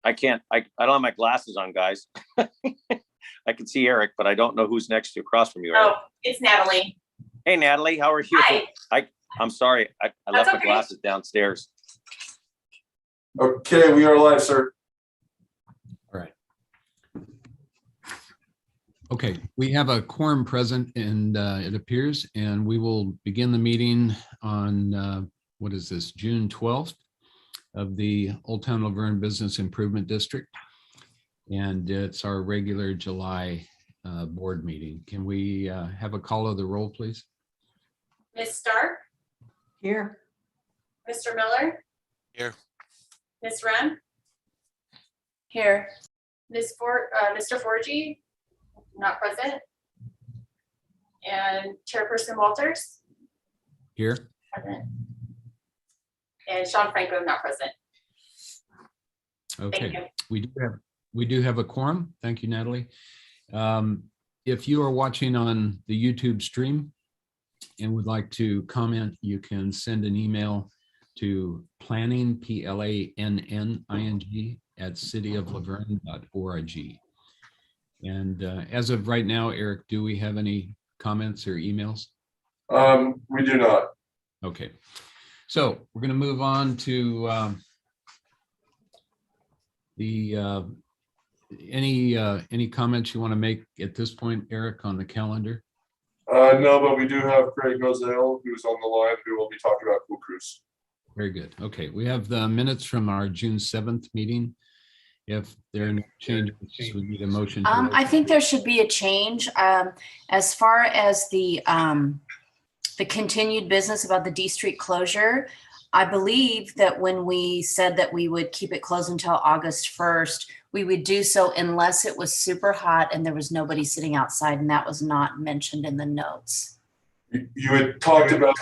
I can't, I don't have my glasses on, guys. I can see Eric, but I don't know who's next to across from you, Eric. Oh, it's Natalie. Hey, Natalie, how are you? Hi. I'm sorry. I left my glasses downstairs. Okay, we are live, sir. All right. Okay, we have a quorum present, and it appears, and we will begin the meeting on, what is this, June 12th of the Old Town Laverne Business Improvement District. And it's our regular July board meeting. Can we have a call of the roll, please? Ms. Stark? Here. Mr. Miller? Here. Ms. Wren? Here. Mr. Forgy? Not present. And Chairperson Walters? Here. Present. And Sean Franco, not present. Thank Okay, you. we do have a quorum. Thank you, Natalie. If you are watching on the YouTube stream and would like to comment, you can send an email to planning, PLANNING, at cityoflaverne.org. And as of right now, Eric, do we have any comments or emails? We do not. Okay, so we're going to move on to any comments you want to make at this point, Eric, on the calendar? No, but we do have Craig Gozell, who's on the line, who will be talking about Cool Cruise. Very good. Okay, we have the minutes from our June 7th meeting. If there are no changes, we need a motion. I think there should be a change as far as the continued business about the D Street closure. I believe that when we said that we would keep it closed until August 1st, we would do so unless it was super hot and there was nobody sitting outside, and that was not mentioned in the notes. You had talked about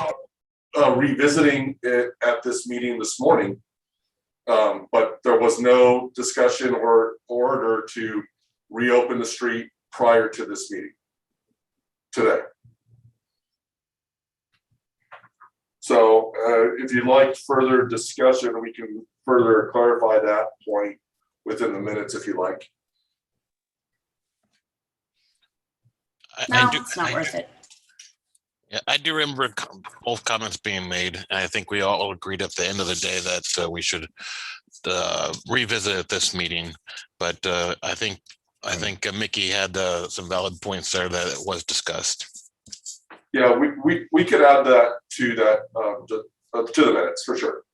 revisiting it at this meeting this morning, but there was no discussion or order to reopen the street prior to this meeting today. So if you'd like further discussion, we can further clarify that point within the minutes if you like. No, it's not worth it. Yeah, I do remember both comments being made. And I think we all agreed at the end of the day that we should revisit at this meeting. But I think Mickey had some valid points there that it was discussed. Yeah, we could add that to the minutes for sure.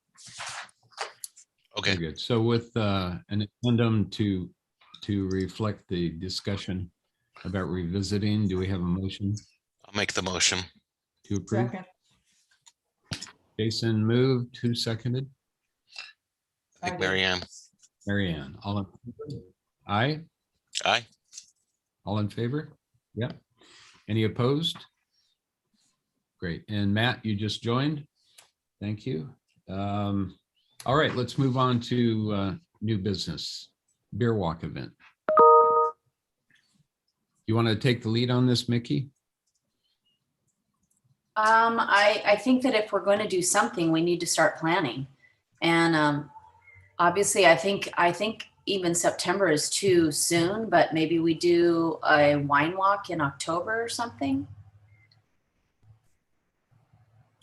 Okay. Very good. So with an addendum to reflect the discussion about revisiting, do we have a motion I'll make the motion. to approve? Second. Jason moved. Who seconded? I think Marianne. Marianne. All in favor? Aye. Aye. All in favor? Yep. Any opposed? Great. And Matt, you just joined. Thank you. All right, let's move on to new business, beer walk event. You want to take the lead on this, Mickey? I think that if we're going to do something, we need to start planning. And obviously, I think even September is too soon, but maybe we do a wine walk in October or something.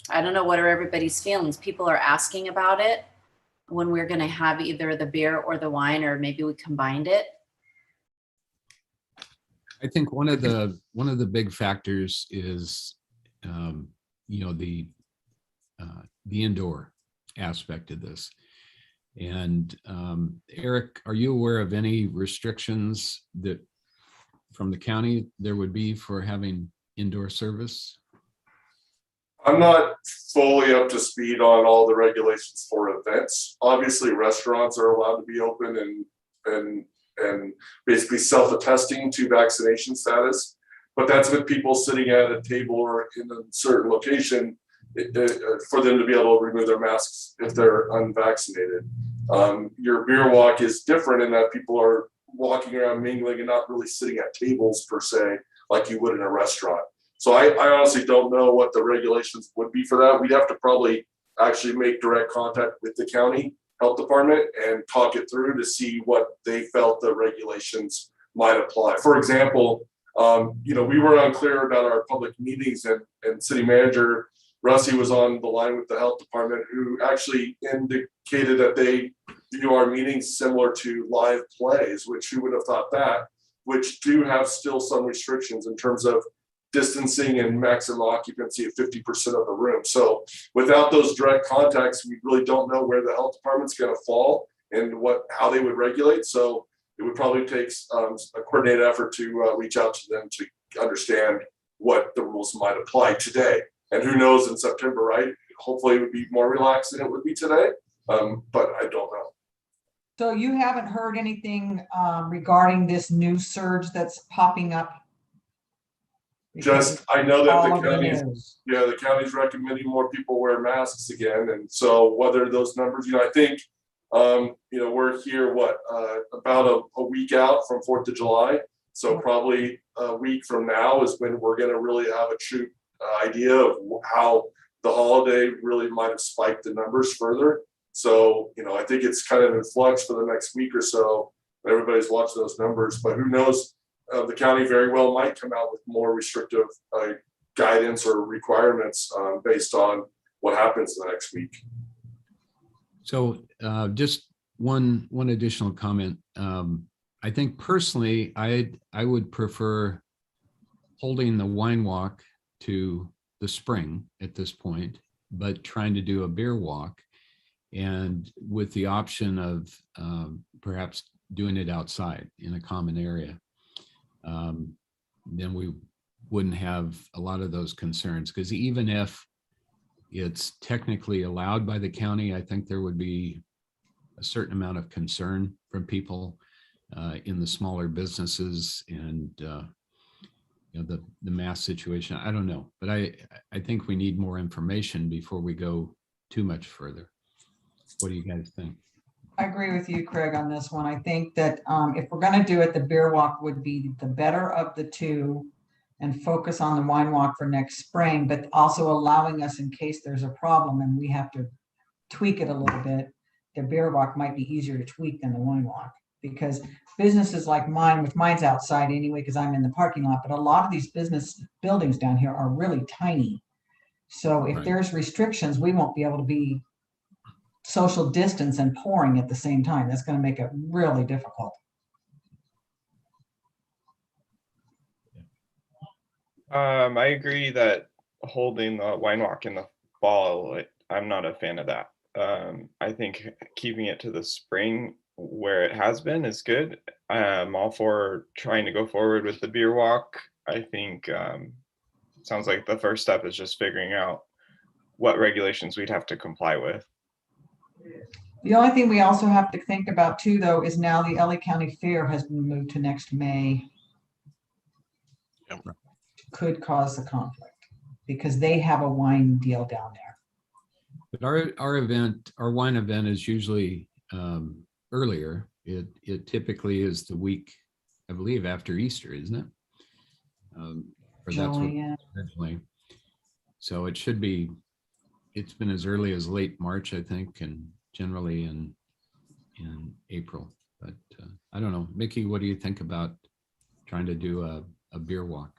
I don't know, what are everybody's feelings? People are asking about it, when we're going to have either the beer or the wine, or maybe we combined it. I think one of the big factors is, the indoor aspect of this. And Eric, are you aware of any restrictions that from the county there would be for having indoor service? I'm not fully up to speed on all the regulations for events. Obviously, restaurants are allowed to be open and basically self-attesting to vaccination status, but that's with people sitting at a table or in a certain location for them to be able to remove their masks if they're unvaccinated. Your beer walk is different in that people are walking around mingling and not really sitting at tables per se, like you would in a restaurant. So I honestly don't know what the regulations would be for that. We'd have to probably actually make direct contact with the county health department and talk it through to see what they felt the regulations might apply. For example, we were unclear about our public meetings, and city manager Rusty was on the line with the health department, who actually indicated that they view our meetings similar to live plays, which who would have thought that, which do have still some restrictions in terms of distancing and maximum occupancy of 50% of the room. So without those direct contacts, we really don't know where the health department's going to fall and how they would regulate. So it would probably take a coordinated effort to reach out to them to understand what the rules might apply today. And who knows in September, right? Hopefully it would be more relaxed than it would be today, but I don't know. So you haven't heard anything regarding this new surge that's popping up? Just, I know that All the over the county's, news. the county's recommending more people wear masks again. And so whether those numbers, I think, we're here, about a week out from 4th of July. So probably a week from now is when we're going to really have a true idea of how the holiday really might have spiked the numbers further. So, I think it's kind of in flux for the next week or so. Everybody's watching those numbers, but who knows? The county very well might come out with more restrictive guidance or requirements based on what happens the next week. So just one additional comment. I think personally, I would prefer holding the wine walk to the spring at this point, but trying to do a beer walk, and with the option of perhaps doing it outside in a common area. Then we wouldn't have a lot of those concerns, because even if it's technically allowed by the county, I think there would be a certain amount of concern from people in the smaller businesses and the mass situation. I don't know, but I think we need more information before we go too much further. What do you guys think? I agree with you, Craig, on this one. I think that if we're going to do it, the beer walk would be the better of the two, and focus on the wine walk for next spring, but also allowing us, in case there's a problem and we have to tweak it a little bit, the beer walk might be easier to tweak than the wine walk, because businesses like mine, which mine's outside anyway because I'm in the parking lot, but a lot of these business buildings down here are really tiny. So if there's restrictions, we won't be able to be social distance and pouring at the same time. That's going to make it really difficult. I agree that holding the wine walk in the fall, I'm not a fan of that. I think keeping it to the spring where it has been is good. I'm all for trying to go forward with the beer walk. I think sounds like the first step is just figuring out what regulations we'd have to comply with. The only thing we also have to think about too, though, is now the LA County Fair has been moved to next May. Yep. Could cause a conflict because they have a wine deal down there. But our wine event is usually earlier. It typically is the week, I believe, after Easter, isn't it? Or that's what originally. So it should be. It's been as early as late March, I think, and generally in April. But I don't know, Mickey, what do you think about trying to do a beer walk?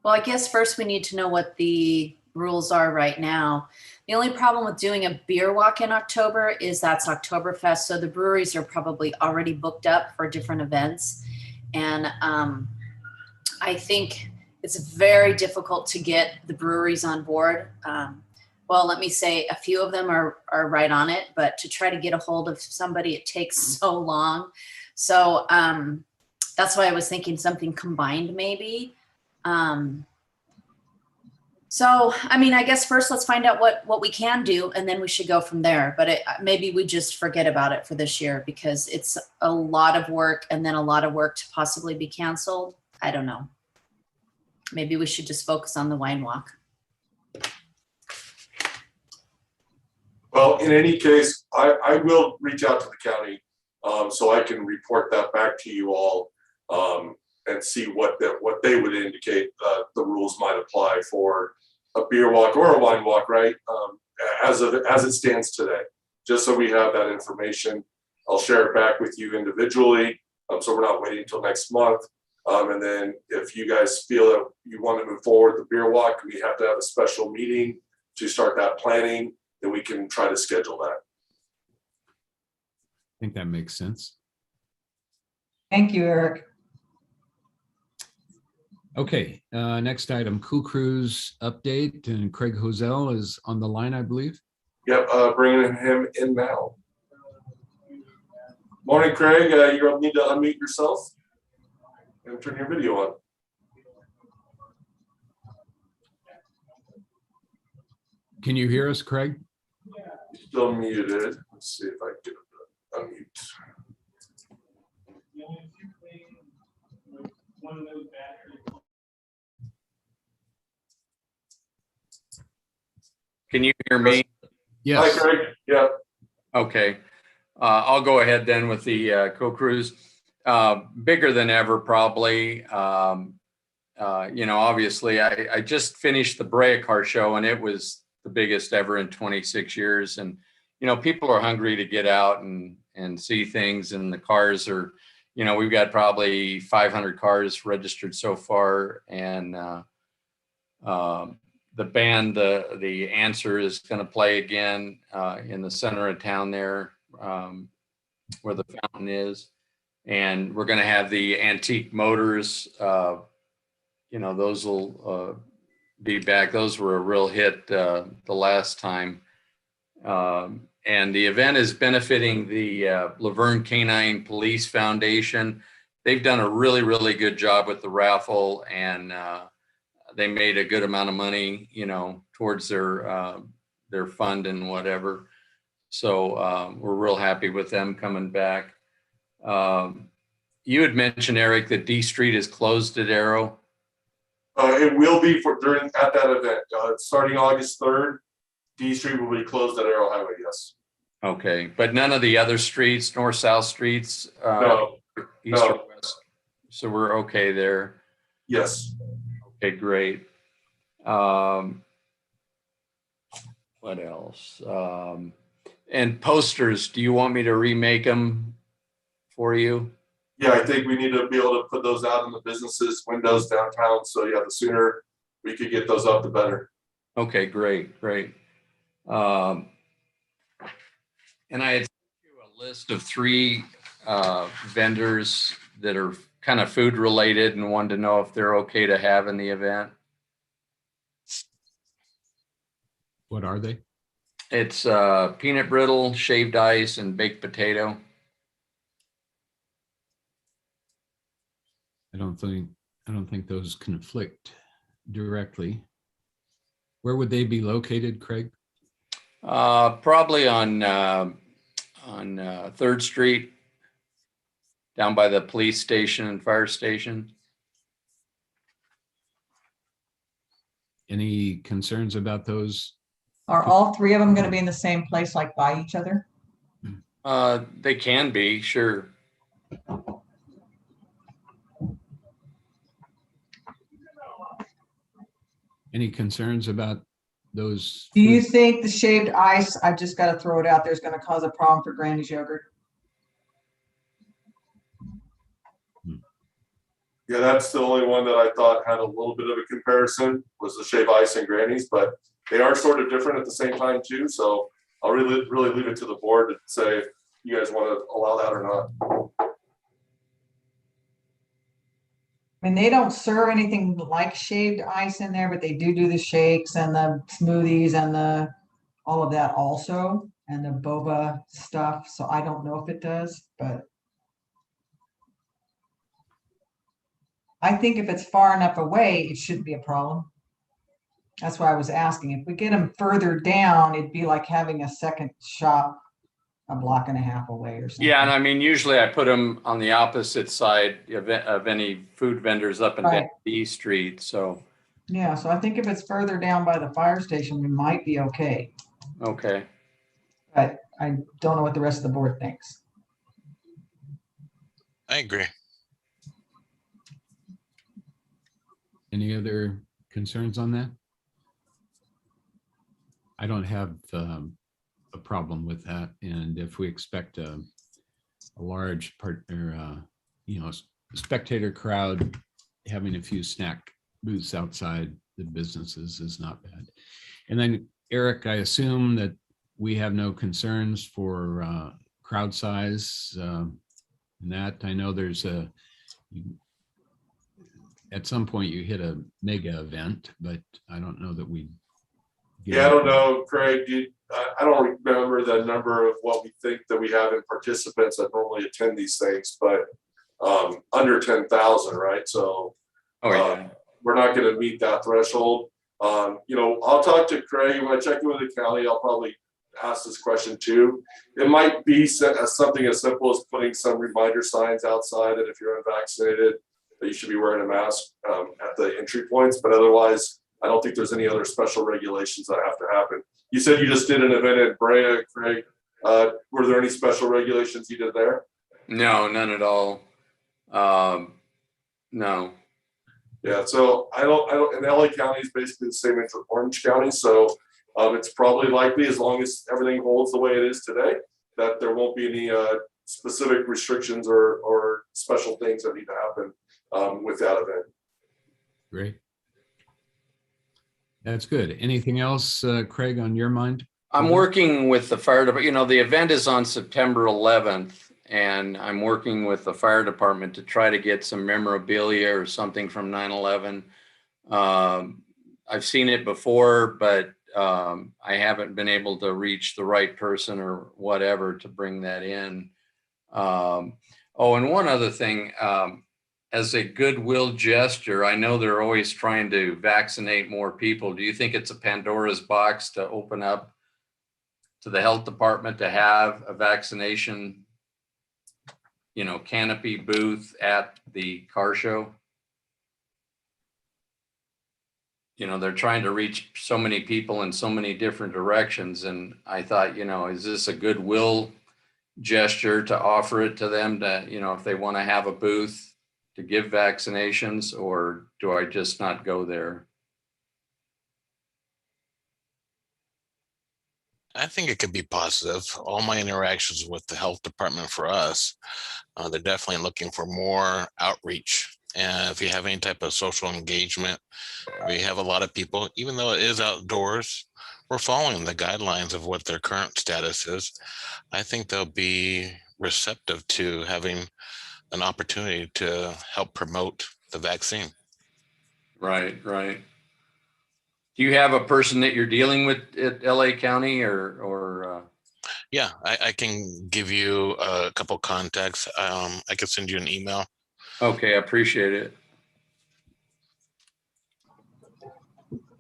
Well, I guess first we need to know what the rules are right now. The only problem with doing a beer walk in October is that's Oktoberfest. So the breweries are probably already booked up for different events. And I think it's very difficult to get the breweries on board. Well, let me say a few of them are right on it, but to try to get a hold of somebody, it takes so long. So that's why I was thinking something combined maybe. So, I mean, I guess first let's find out what we can do, and then we should go from there. But maybe we just forget about it for this year because it's a lot of work and then a lot of work to possibly be canceled. I don't know. Maybe we should just focus on the wine walk. Well, in any case, I will reach out to the county so I can report that back to you all and see what they would indicate the rules might apply for a beer walk or a wine walk, right? As it stands today. just so we have that information. I'll share it back with you individually, so we're not waiting until next month. And then if you guys feel that you want to move forward the beer walk, we have to have a special meeting to start that planning, then we can try to schedule that. I think that makes sense. Thank you, Eric. Okay, next item, Cool Cruise update, and Craig Hosell is on the line, I believe. Yep, bringing him in now. Morning, Craig. You need to unmute yourself and turn your video on. Can you hear us, Craig? Still muted. Let's see if I can unmute. Can you hear me? Yes. Hi, Craig. Yeah. Okay. I'll go ahead then with the co-cruise. Bigger than ever, probably. Obviously, I just finished the Brea Car Show, and it was the biggest ever in 26 years. And, people are hungry to get out and see things, and the cars are, we've got probably 500 cars registered so far. And the band, the Answer, is going to play again in the center of town there, where the fountain is. And we're going to have the Antique Motors. Those will be back. Those were a real hit the last time. And the event is benefiting the Laverne Canine Police Foundation. They've done a really, really good job with the raffle, and they made a good amount of money, towards their fund and whatever. So we're real happy with them coming back. You had mentioned, Eric, that D Street is closed at Arrow. It will be at that event. Starting August 3rd, D Street will be closed at Arrow Highway, yes. Okay, but none of the other streets, north, south streets, No. east or west. So we're okay there. Yes. Okay, great. What else? And posters, do you want me to remake them for you? Yeah, I think we need to be able to put those out in the businesses, windows downtown. So yeah, the sooner we could get those up, the better. Okay, great. And I had sent you a list of 3 vendors that are kind of food related, and wanted to know if they're okay to have in the event. What are they? It's peanut brittle, shaved ice, and baked potato. I don't think those conflict directly. Where would they be located, Craig? Probably on 3rd Street, down by the police station and fire station. Any concerns about those? Are all 3 of them going to be in the same place, like by each other? They can be, sure. Any concerns about those? Do you think the shaved ice, I've just got to throw it out there, is going to cause a problem for Granny's yogurt? Yeah, that's the only one that I thought had a little bit of a comparison, was the Shave Ice and Granny's, but they are sort of different at the same time too. So I'll really leave it to the board to say if you guys want to allow that or not. I mean, they don't serve anything like shaved ice in there, but they do the shakes and the smoothies and all of that also, and the boba stuff. So I don't know if it does, but I think if it's far enough away, it shouldn't be a problem. That's why I was asking. If we get them further down, it'd be like having a second shop a block and a half away or something. Yeah, and I mean, usually I put them on the opposite side of any food vendors up and down D Street. So yeah, so I think if it's further down by the fire station, we might be okay. Okay. But I don't know what the rest of the board thinks. I agree. Any other concerns on that? I don't have a problem with that. And if we expect a large spectator crowd, having a few snack booths outside the businesses is not bad. And then Eric, I assume that we have no concerns for crowd size. And that I know at some point you hit a mega event, but I don't know that we. Yeah, I don't know, Craig. I don't remember the number of what we think that we have in participants that normally attend these things, but under 10,000, right? So we're not going to meet that threshold. I'll talk to Craig when I check in with the county. I'll probably ask this question too. It might be something as simple as putting some reminder signs outside that if you're unvaccinated, that you should be wearing a mask at the entry points. But otherwise, I don't think there's any other special regulations that have to happen. You said you just did an event in Brea, Craig. Were there any special regulations you did there? No, none at all. No. Yeah, so I don't, and LA County is basically the same as Orange County. So it's probably likely, as long as everything holds the way it is today, that there won't be any specific restrictions or special things that need to happen with that event. Great. That's good. Anything else, Craig, on your mind? I'm working with the fire department. The event is on September 11th, and I'm working with the fire department to try to get some memorabilia or something from 9/11. I've seen it before, but I haven't been able to reach the right person or whatever to bring that in. And one other thing, as a goodwill gesture, I know they're always trying to vaccinate more people. Do you think it's a Pandora's box to open up to the health department to have a vaccination, canopy booth at the car show? They're trying to reach so many people in so many different directions. And I thought, is this a goodwill gesture to offer it to them to, if they want to have a booth to give vaccinations, or do I just not go there? I think it could be positive. All my interactions with the health department for us, they're definitely looking for more outreach. And if you have any type of social engagement, we have a lot of people, even though it is outdoors, we're following the guidelines of what their current status is. I think they'll be receptive to having an opportunity to help promote the vaccine. Right. Do you have a person that you're dealing with at LA County or? Yeah, I can give you a couple contacts. I can send you an email. Okay, I appreciate it.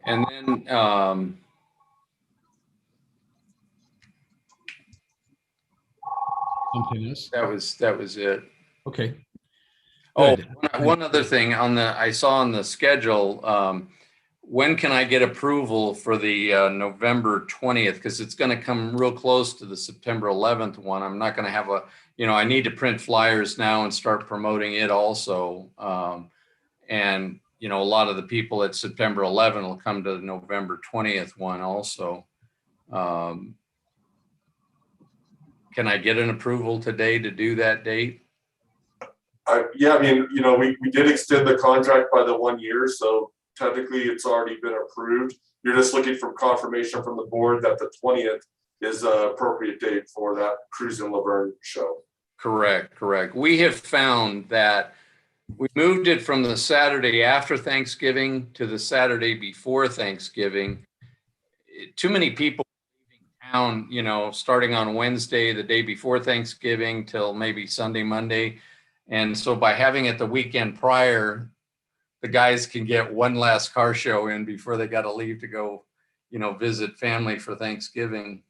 And then Something else? that was it. Okay. Oh, Good. one other thing I saw on the schedule, when can I get approval for the November 20th? Because it's going to come real close to the September 11th one. I'm not going to have I need to print flyers now and start promoting it also. And, a lot of the people at September 11 will come to the November 20th one also. Can I get an approval today to do that date? We did extend the contract by the 1 year, so technically it's already been approved. You're just looking for confirmation from the board that the 20th is an appropriate date for that Cruise in Laverne show. Correct. We have found that we moved it from the Saturday after Thanksgiving to the Saturday before Thanksgiving. Too many people leaving town, starting on Wednesday, the day before Thanksgiving, till maybe Sunday, Monday. And so by having it the weekend prior, the guys can get one last car show in before they got to leave to go, visit family for Thanksgiving.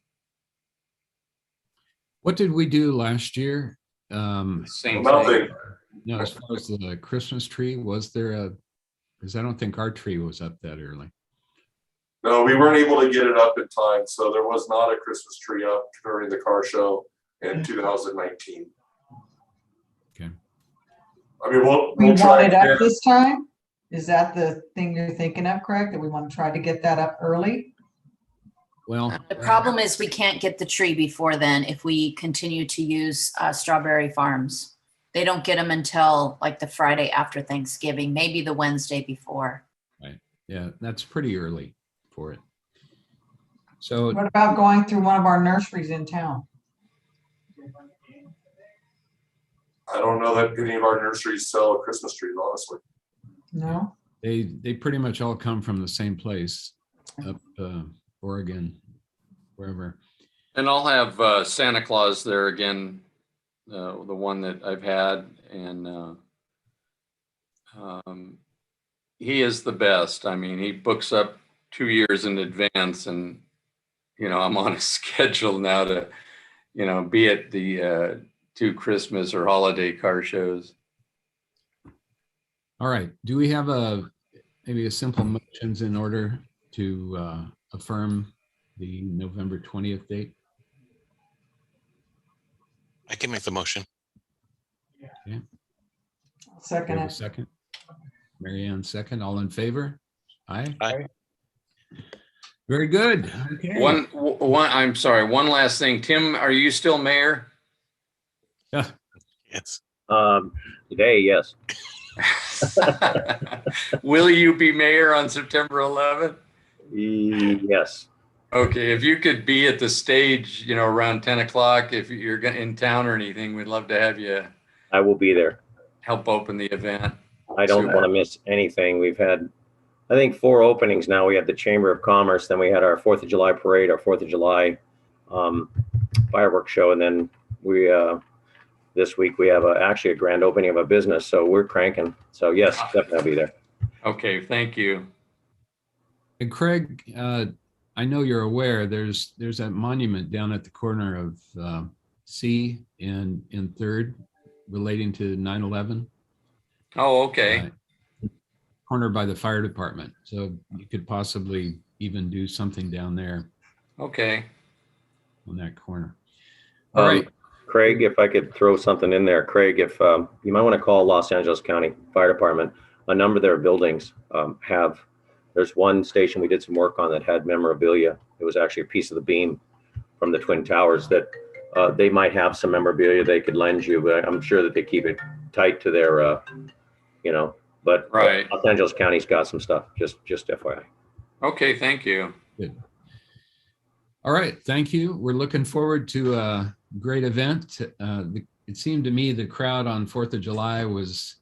What did we do last year? Same thing. Nothing. No, as far as the Christmas tree, was there because I don't think our tree was up that early. No, we weren't able to get it up in time. So there was not a Christmas tree up during the car show in 2019. Okay. We'll We try want it up again. this time? Is that the thing you're thinking of, Craig, that we want to try to get that up early? Well, The problem is we can't get the tree before then if we continue to use Strawberry Farms. They don't get them until like the Friday after Thanksgiving, maybe the Wednesday before. yeah, that's pretty early for it. So What about going through one of our nurseries in town? I don't know that any of our nurseries sell Christmas trees, honestly. No? they pretty much all come from the same place, up Oregon, wherever. And I'll have Santa Claus there again, the one that I've had, and he is the best. I mean, he books up 2 years in advance, and I'm on a schedule now to, be at the 2 Christmas or holiday car shows. All right. Do we have maybe a simple motions in order to affirm the November 20th date? I can make the motion. Okay. Second We have a it. second. Mary Ann, second. All in favor? Aye. Aye. Very good. Okay. I'm sorry, one last thing. Tim, are you still mayor? Yes. Today, yes. Will you be mayor on September 11th? Yes. Okay, if you could be at the stage, around 10 o'clock, if you're in town or anything, we'd love to have you I will be there. help open the event. I don't Super. want to miss anything. We've had, I think, 4 openings now. We had the Chamber of Commerce, then we had our 4th of July parade, our 4th of July fireworks show, and then we this week we have actually a grand opening of a business, so we're cranking. So yes, definitely I'll be there. Okay, thank you. And Craig, I know you're aware there's that monument down at the corner of C and 3rd relating to 9/11. Oh, okay. Corner by the fire department. So you could possibly even do something down there Okay. on that corner. All right. Craig, if I could throw something in there, Craig, if you might want to call Los Angeles County Fire Department. A number of their buildings there's one station we did some work on that had memorabilia. It was actually a piece of the beam from the Twin Towers that they might have some memorabilia they could lend you, but I'm sure that they keep it tight to their, but Right. Los Angeles County's got some stuff, just FYI. Okay, thank you. Good. All right. Thank you. We're looking forward to a great event. It seemed to me the crowd on 4th of July was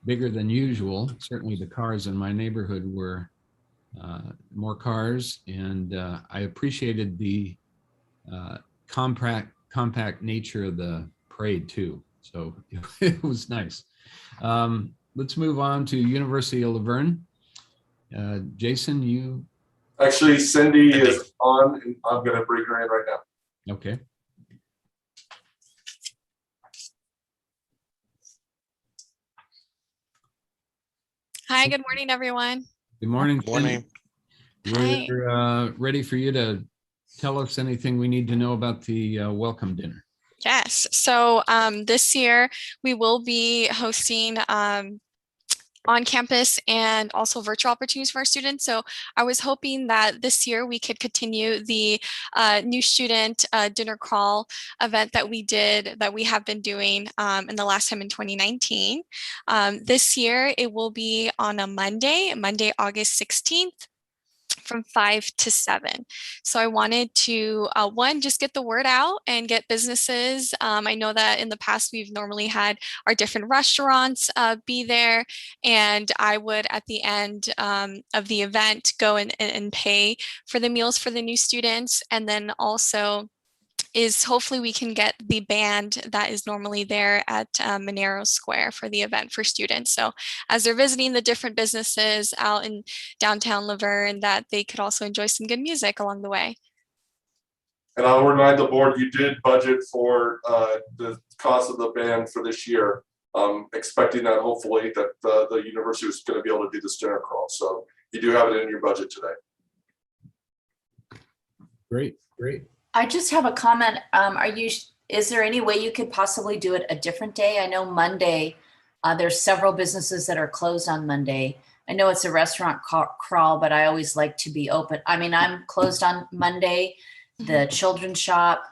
bigger than usual. Certainly the cars in my neighborhood were more cars, and I appreciated the compact nature of the parade too. So it was nice. Let's move on to University of Laverne. Jason, you. Actually, Cindy is on, and I'm going to bring her in right now. Okay. Hi, good morning, everyone. Good morning. Morning. Cindy. We're ready for you to tell us anything we need to know about the welcome dinner. Yes, so this year we will be hosting on campus and also virtual opportunities for our students. So I was hoping that this year we could continue the new student dinner crawl event that we have been doing in the last time in 2019. This year it will be on a Monday, August 16th. From 5 to 7. So I wanted to, one, just get the word out and get businesses. I know that in the past, we've normally had our different restaurants be there, and I would, at the end of the event, go and pay for the meals for the new students. And then also is hopefully we can get the band that is normally there at Monero Square for the event for students. So as they're visiting the different businesses out in downtown Laverne, that they could also enjoy some good music along the way. And I'll remind the board, you did budget for the cost of the band for this year. Expecting that hopefully that the university was going to be able to do this dinner crawl. So you do have it in your budget today. Great. I just have a comment. Is there any way you could possibly do it a different day? I know Monday, there's several businesses that are closed on Monday. I know it's a restaurant crawl, but I always like to be open. I mean, I'm closed on Monday. The children's shop,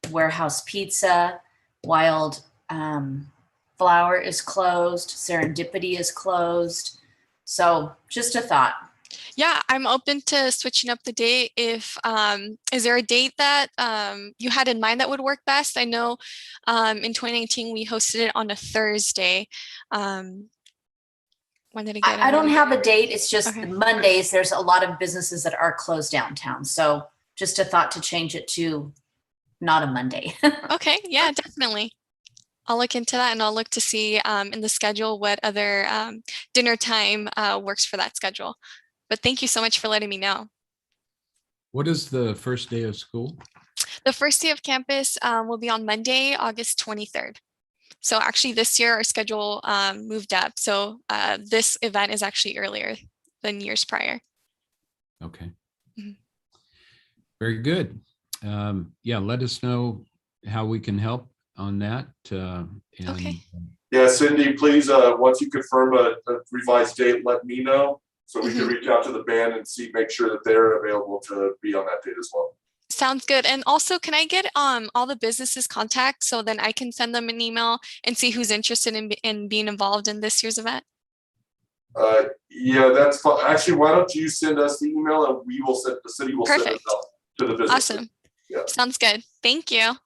Warehouse Pizza, Wild Flower is closed. Serendipity is closed. So just a thought. Yeah, I'm open to switching up the date. If is there a date that you had in mind that would work best? I know in 2019 we hosted it on a Thursday. When did it get? I don't have a date. It's just Okay. Mondays. There's a lot of businesses that are closed downtown. So just a thought to change it to not a Monday. Okay, yeah, definitely. I'll look into that and I'll look to see in the schedule what other dinner time works for that schedule. But thank you so much for letting me know. What is the first day of school? The first day of campus will be on Monday, August 23rd. So actually this year our schedule moved up. So this event is actually earlier than years prior. Okay. Mhm. Very good. Yeah, let us know how we can help on that. And Okay. Yeah, Cindy, please, once you confirm a revised date, let me know. So we can reach out to the band and make sure that they're available to be on that date as well. Sounds good. And also, can I get all the businesses' contact so then I can send them an email and see who's interested in being involved in this year's event? Yeah, that's fine. Actually, why don't you send us the email and we will send, the city will send it Perfect. out to the business. Awesome. Yeah. Sounds good. Thank you. All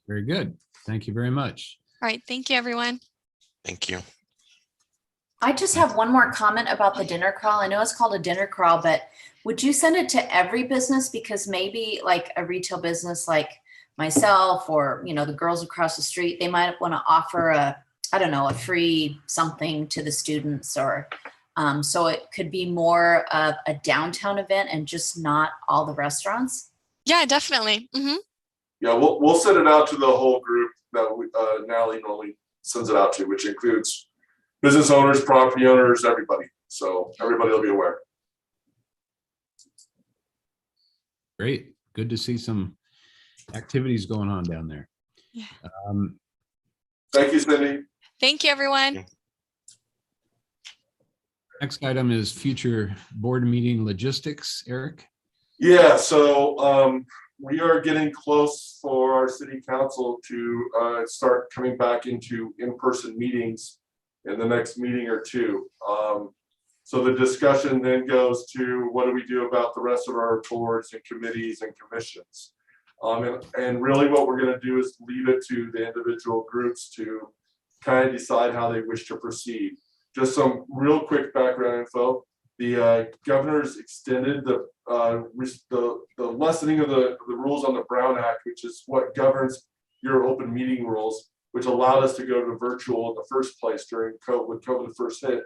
very good. Thank you very much. right. Thank you, everyone. Thank you. I just have one more comment about the dinner crawl. I know it's called a dinner crawl, but would you send it to every business? Because maybe like a retail business like myself or, you know, the girls across the street, they might want to offer I don't know, a free something to the students or so it could be more of a downtown event and just not all the restaurants. Yeah, definitely. Yeah, we'll send it out to the whole group that Natalie normally sends it out to, which includes business owners, property owners, everybody. So everybody will be aware. Great. Good to see some activities going on down there. Yeah. Thank you, Cindy. Thank you, everyone. Next item is future board meeting logistics. Eric? Yeah, so we are getting close for our city council to start coming back into in-person meetings in the next meeting or two. So the discussion then goes to what do we do about the rest of our boards and committees and commissions? And really what we're going to do is leave it to the individual groups to kind of decide how they wish to proceed. Just some real quick background info. The governor's extended the lessening of the rules on the Brown Act, which is what governs your open meeting rules, which allowed us to go to virtual in the first place during COVID, when COVID first hit.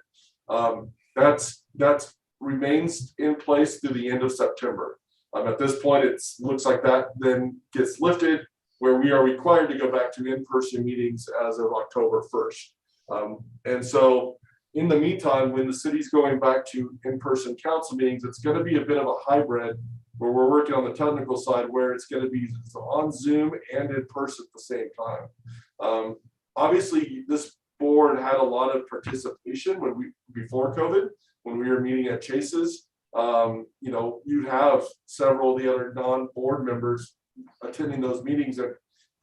That's remains in place through the end of September. At this point, it looks like that then gets lifted, where we are required to go back to in-person meetings as of October 1st. And so in the meantime, when the city's going back to in-person council meetings, it's going to be a bit of a hybrid where we're working on the technical side where it's going to be on Zoom and in person at the same time. Obviously, this board had a lot of participation before COVID, when we were meeting at Chase's. You know, you'd have several of the other non-board members attending those meetings and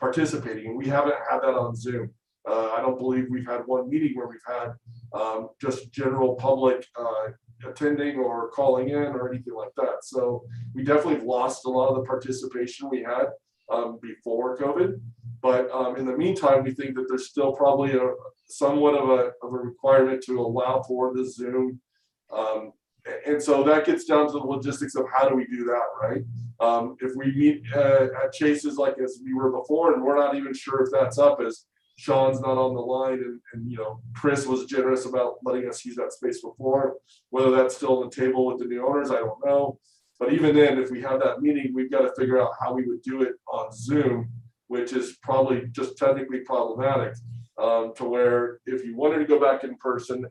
participating, and we haven't had that on Zoom. I don't believe we've had one meeting where we've had just general public attending or calling in or anything like that. So we definitely lost a lot of the participation we had before COVID. But in the meantime, we think that there's still probably somewhat of a requirement to allow for the Zoom. And so that gets down to the logistics of how do we do that, right? If we meet at Chase's like as we were before, and we're not even sure if that's up, as Sean's not on the line, and you know, Chris was generous about letting us use that space before. Whether that's still on the table with the new owners, I don't know. But even then, if we have that meeting, we've got to figure out how we would do it on Zoom, which is probably just technically problematic. To where if you wanted to go back in person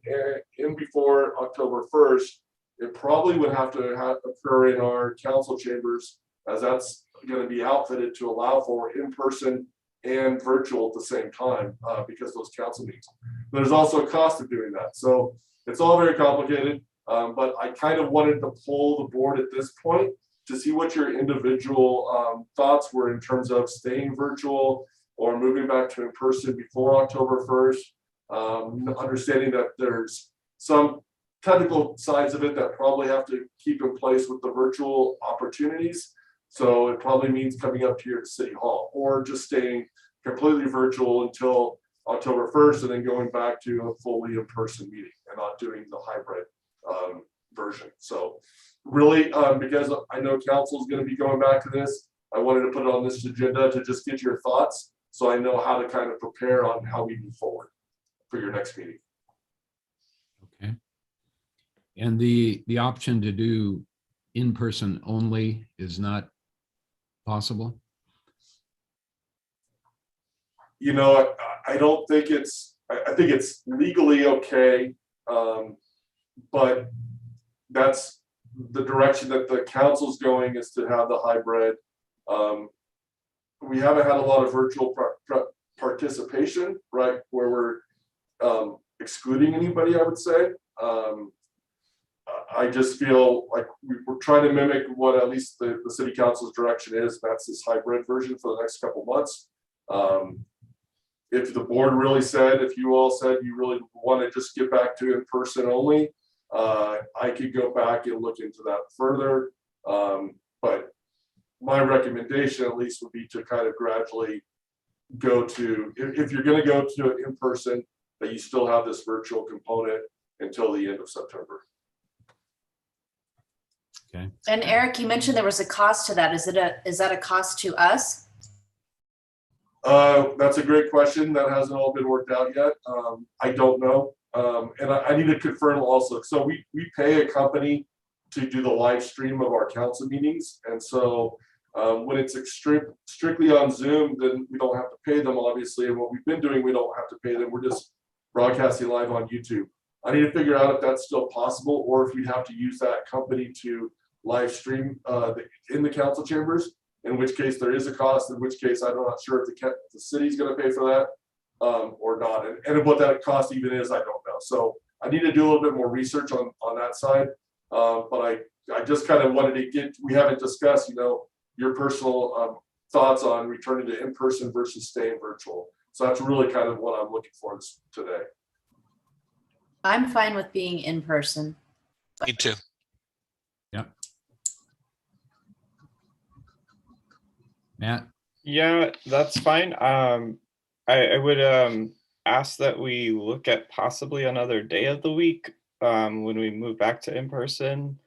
in before October 1st, it probably would have to occur in our council chambers, as that's going to be outfitted to allow for in-person and virtual at the same time, because those council meetings. There's also a cost of doing that. So it's all very complicated. But I kind of wanted to poll the board at this point to see what your individual thoughts were in terms of staying virtual or moving back to in person before October 1st. Understanding that there's some technical sides of it that probably have to keep in place with the virtual opportunities. So it probably means coming up to your city hall or just staying completely virtual until October 1st and then going back to a fully in-person meeting and not doing the hybrid version. So really, because I know council is going to be going back to this, I wanted to put it on this agenda to just get your thoughts so I know how to kind of prepare on how we move forward for your next meeting. Okay. And the option to do in-person only is not possible? You know, I don't think I think it's legally okay, but that's the direction that the council's going, is to have the hybrid. We haven't had a lot of virtual participation, right, where we're excluding anybody, I would say. I just feel like we're trying to mimic what at least the city council's direction is. That's this hybrid version for the next couple months. If the board really said, if you all said you really want to just get back to in person only, I could go back and look into that further. But my recommendation at least would be to kind of gradually go to, if you're going to go to it in person, that you still have this virtual component until the end of September. Okay. And Eric, you mentioned there was a cost to that. Is that a cost to us? That's a great question. That hasn't all been worked out yet. I don't know. And I need to confirm also. So we pay a company to do the live stream of our council meetings. And so when it's strictly on Zoom, then we don't have to pay them, obviously. And what we've been doing, we don't have to pay them. We're just broadcasting live on YouTube. I need to figure out if that's still possible or if we have to use that company to live stream in the council chambers, in which case there is a cost, in which case I'm not sure if the city's going to pay for that or not. And what that cost even is, I don't know. So I need to do a little bit more research on that side. But I just kind of wanted to we haven't discussed, you know, your personal thoughts on returning to in-person versus staying virtual. So that's really kind of what I'm looking for today. I'm fine with being in person. Me too. Yep. Matt? Yeah, that's fine. I would ask that we look at possibly another day of the week when we move back to in-person,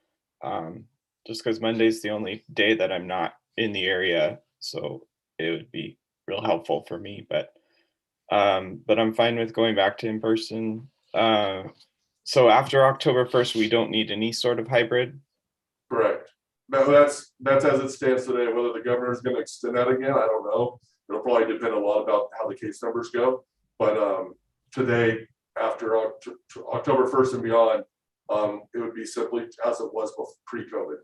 just because Monday's the only day that I'm not in the area, so it would be real helpful for me. But I'm fine with going back to in-person. So after October 1st, we don't need any sort of hybrid. Correct. No, that's as it stands today. Whether the governor is going to extend that again, I don't know. It'll probably depend a lot about how the case numbers go. But today, after October 1st and beyond, it would be simply as it was pre-COVID.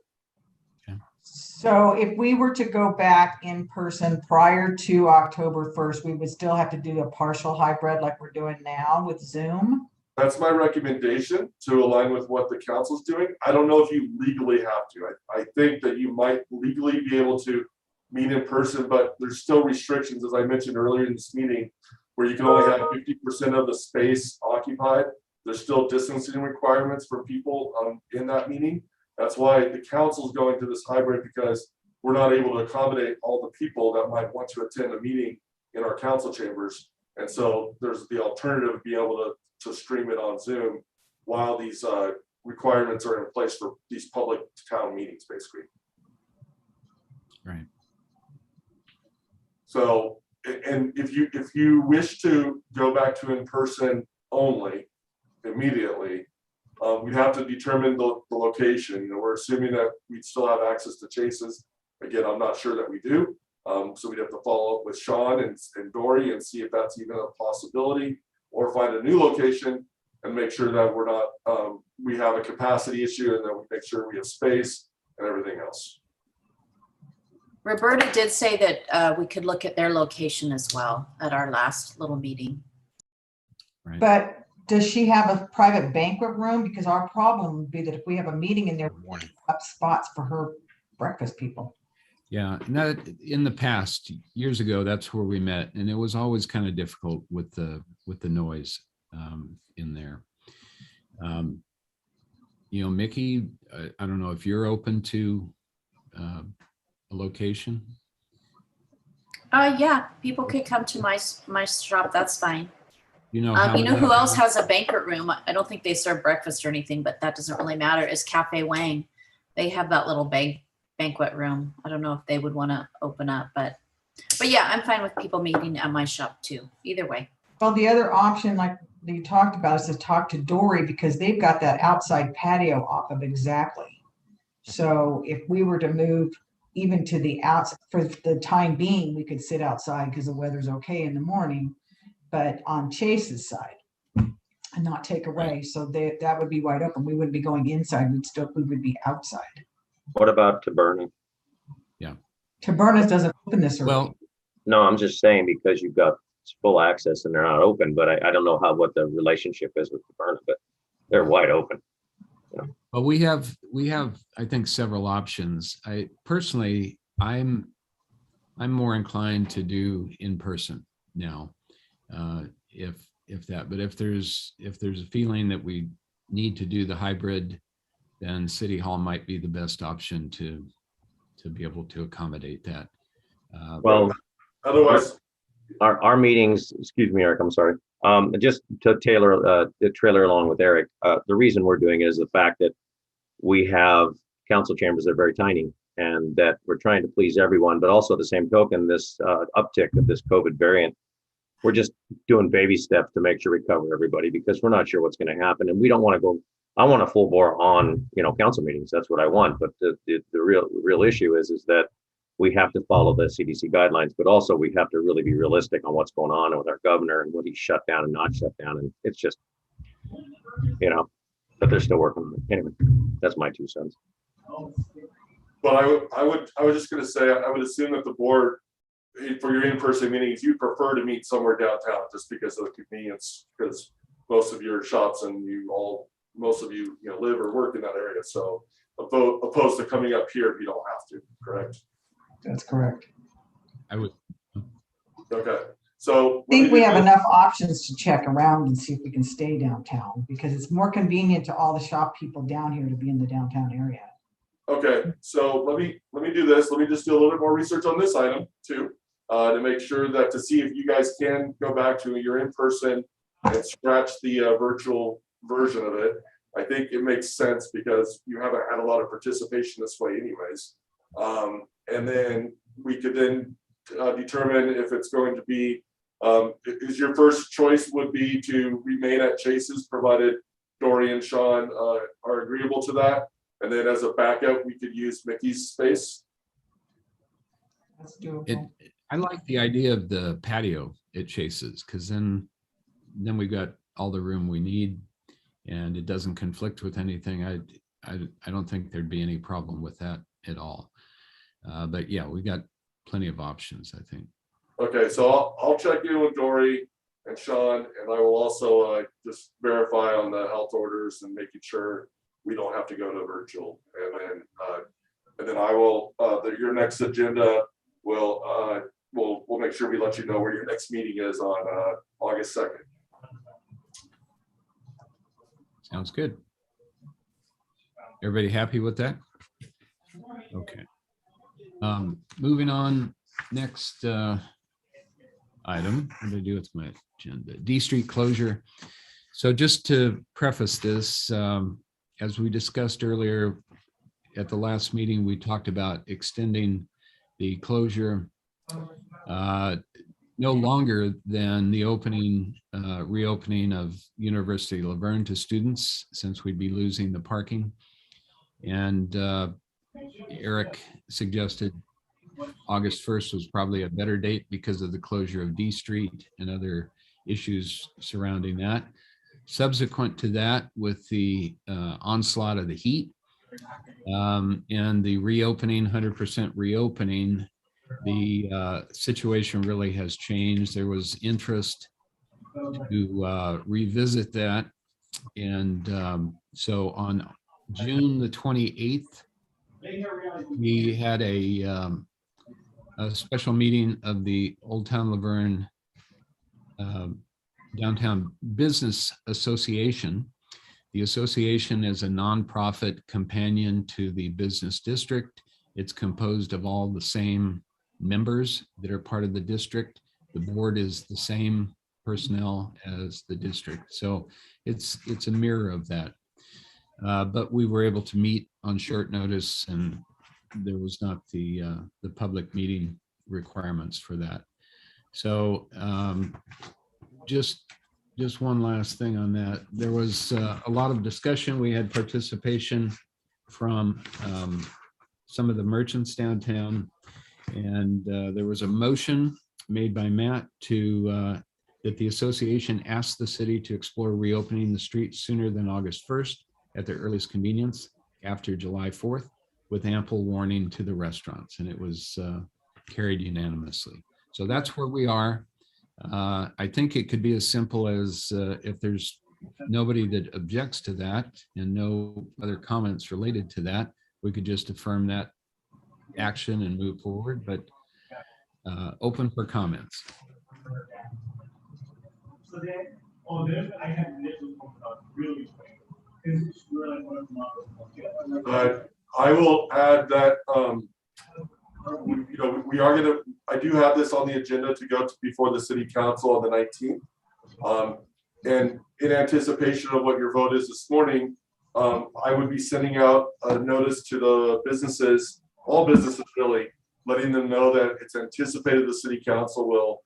So if we were to go back in person prior to October 1st, we would still have to do a partial hybrid like we're doing now with Zoom? That's my recommendation, to align with what the council's doing. I don't know if you legally have to. I think that you might legally be able to meet in person, but there's still restrictions, as I mentioned earlier in this meeting, where you can only have 50% of the space occupied. There's still distancing requirements for people in that meeting. That's why the council's going to this hybrid, because we're not able to accommodate all the people that might want to attend a meeting in our council chambers. And so there's the alternative of being able to stream it on Zoom while these requirements are in place for these public town meetings, basically. Right. So, and if you wish to go back to in person only immediately, we'd have to determine the location. You know, we're assuming that we'd still have access to Chase's. Again, I'm not sure that we do. So we'd have to follow up with Sean and Dory and see if that's even a possibility, or find a new location and make sure that we're not, we have a capacity issue, and then we make sure we have space and everything else. Roberta did say that we could look at their location as well at our last little meeting. Right. But does she have a private banquet room? Because our problem would be that if we have a meeting in there, Morning. up spots for her breakfast people. Yeah, and that in the past, years ago, that's where we met, and it was always kind of difficult with the noise in there. You know, Mickey, I don't know if you're open to a location. Yeah, people could come to my shop. That's fine. You know, how You know many- who else has a banquet room? I don't think they serve breakfast or anything, but that doesn't really matter. Is Cafe Wang. They have that little banquet room. I don't know if they would want to open up, but yeah, I'm fine with people meeting at my shop too. Either way. Well, the other option, like you talked about, is to talk to Dory because they've got that outside patio off of exactly. So if we were to move even to the outside for the time being, we could sit outside because the weather's okay in the morning, but on Chase's side and not take away. So that would be wide open. We wouldn't be going inside. We would be outside. What about Taberna? Taberna's doesn't open this early. Well, No, I'm just saying because you've got full access and they're not open, but I don't know what the relationship is with Taberna, but they're wide open. but we have, I think, several options. I personally, I'm more inclined to do in person now, if that. But if there's a feeling that we need to do the hybrid, then City Hall might be the best option to be able to accommodate that. Well, Otherwise, our meetings, excuse me, Eric, I'm sorry. Just to trailer along with Eric, the reason we're doing it is the fact that we have council chambers that are very tiny and that we're trying to please everyone, but also at the same token, this uptick of this COVID variant, we're just doing baby steps to make sure we cover everybody because we're not sure what's going to happen. And we don't want to go, I want a full bore on, council meetings. That's what I want. But the real issue is that we have to follow the CDC guidelines, but also we have to really be realistic on what's going on with our governor and what he shut down and not shut down. And it's just, but they're still working on it. Anyway, that's my 2 cents. but I was just gonna say, I would assume that the board, for your in-person meetings, you prefer to meet somewhere downtown just because of the convenience, because most of your shops and most of you live or work in that area. So opposed to coming up here if you don't have to, correct? That's correct. I would. Okay, so. I think we have enough options to check around and see if we can stay downtown because it's more convenient to all the shop people down here to be in the downtown area. Okay, so let me do this. Let me just do a little bit more research on this item too, to make sure that to see if you guys can go back to your in-person and scratch the virtual version of it. I think it makes sense because you haven't had a lot of participation this way anyways. And then we could then determine if it's going to be, is your first choice would be to remain at Chase's provided Dory and Sean are agreeable to that. And then as a backup, we could use Mickey's space. That's doable. I like the idea of the patio at Chase's because then we've got all the room we need and it doesn't conflict with anything. I don't think there'd be any problem with that at all. But yeah, we got plenty of options, I think. Okay, so I'll check in with Dory and Sean, and I will also just verify on the health orders and making sure we don't have to go to virtual. And then I will, your next agenda will, we'll make sure we let you know where your next meeting is on August 2nd. Sounds good. Everybody happy with that? Okay. Moving on, next item, what did I do with my agenda? D Street closure. So just to preface this, as we discussed earlier at the last meeting, we talked about extending the closure no longer than the reopening of University of Laverne to students, since we'd be losing the parking. And Eric suggested August 1st was probably a better date because of the closure of D Street and other issues surrounding that. Subsequent to that, with the onslaught of the heat and the reopening, 100% reopening, the situation really has changed. There was interest to revisit that. And so on June the 28th, we had a special meeting of the Old Town Laverne Downtown Business Association. The association is a nonprofit companion to the business district. It's composed of all the same members that are part of the district. The board is the same personnel as the district. So it's a mirror of that. But we were able to meet on short notice, and there was not the public meeting requirements for that. So just one last thing on that. There was a lot of discussion. We had participation from some of the merchants downtown, and there was a motion made by Matt to that the association asked the city to explore reopening the street sooner than August 1st at their earliest convenience after July 4th, with ample warning to the restaurants, and it was carried unanimously. So that's where we are. I think it could be as simple as if there's nobody that objects to that and no other comments related to that, we could just affirm that action and move forward, but open for comments. I will add that we are going to, I do have this on the agenda to go to before the city council on the 19th. And in anticipation of what your vote is this morning, I would be sending out a notice to the businesses, all businesses really, letting them know that it's anticipated the city council will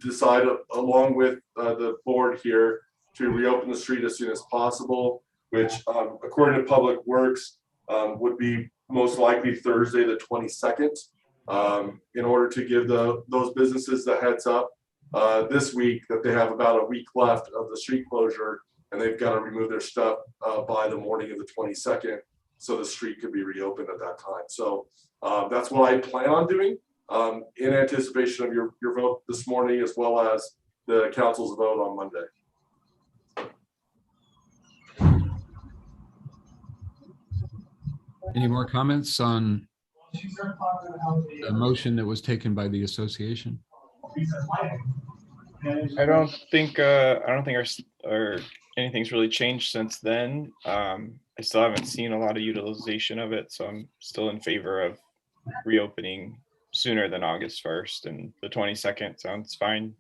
decide along with the board here to reopen the street as soon as possible, which according to Public Works would be most likely Thursday the 22nd, in order to give those businesses the heads up this week that they have about a week left of the street closure, and they've got to remove their stuff by the morning of the 22nd, so the street could be reopened at that time. So that's what I plan on doing in anticipation of your vote this morning, as well as the council's vote on Monday. Any more comments on the motion that was taken by the association? I don't think our anything's really changed since then. I still haven't seen a lot of utilization of it, so I'm still in favor of reopening sooner than August 1st, and the 22nd sounds fine.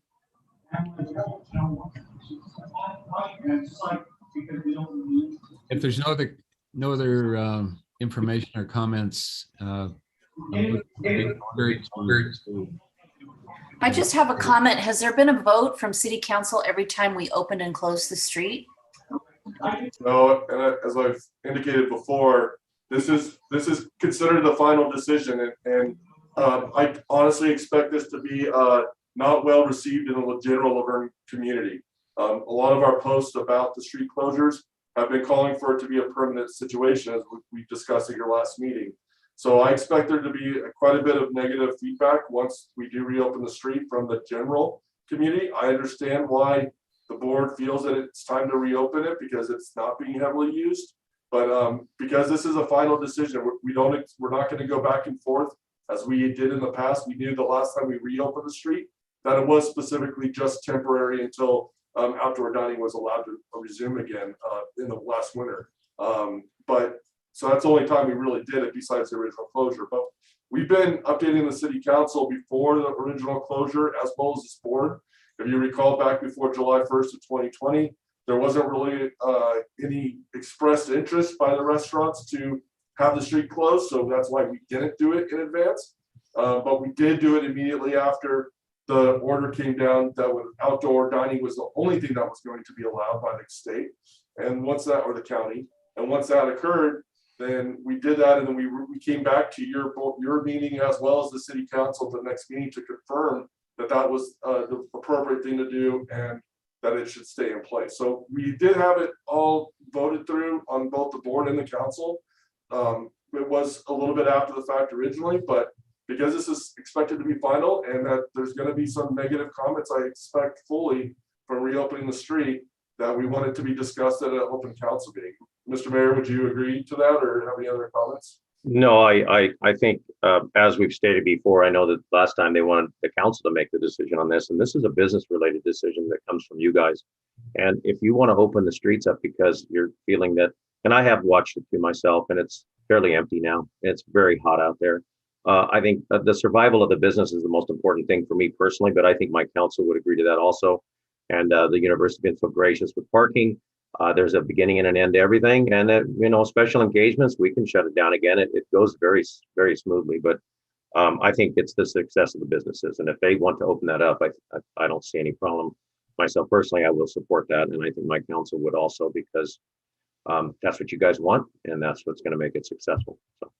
If there's no other information or comments, I just have a comment. Has there been a vote from city council every time we open and close the street? No, and as I've indicated before, this is considered the final decision, and I honestly expect this to be not well received in the general Laverne community. A lot of our posts about the street closures have been calling for it to be a permanent situation, as we discussed at your last meeting. So I expect there to be quite a bit of negative feedback once we do reopen the street from the general community. I understand why the board feels that it's time to reopen it, because it's not being heavily used. But because this is a final decision, we're not going to go back and forth as we did in the past. We knew the last time we reopened the street that it was specifically just temporary until outdoor dining was allowed to resume again in the last winter. But so that's the only time we really did it besides the original closure. But we've been updating the city council before the original closure, as well as this board. If you recall, back before July 1st of 2020, there wasn't really any expressed interest by the restaurants to have the street closed. So that's why we didn't do it in advance. But we did do it immediately after the order came down that outdoor dining was the only thing that was going to be allowed by the state. And once that, or the county, and once that occurred, then we did that. And then we came back to your meeting, as well as the city council at the next meeting, to confirm that that was the appropriate thing to do and that it should stay in place. So we did have it all voted through on both the board and the council. It was a little bit after the fact originally, but because this is expected to be final and that there's going to be some negative comments, I expect fully from reopening the street, that we want it to be discussed at an open council meeting. Mr. Mayor, would you agree to that or have any other comments? No, I think, as we've stated before, I know that last time they wanted the council to make the decision on this, and this is a business-related decision that comes from you guys. And if you want to open the streets up because you're feeling that, and I have watched it too myself, and it's fairly empty now. It's very hot out there. I think the survival of the business is the most important thing for me personally, but I think my council would agree to that also. And the university has been so gracious with parking. There's a beginning and an end to everything. And special engagements, we can shut it down again. It goes very, very smoothly. But I think it's the success of the businesses. And if they want to open that up, I don't see any problem. Myself personally, I will support that. And I think my council would also, because that's what you guys want. And that's what's going to make it successful. So.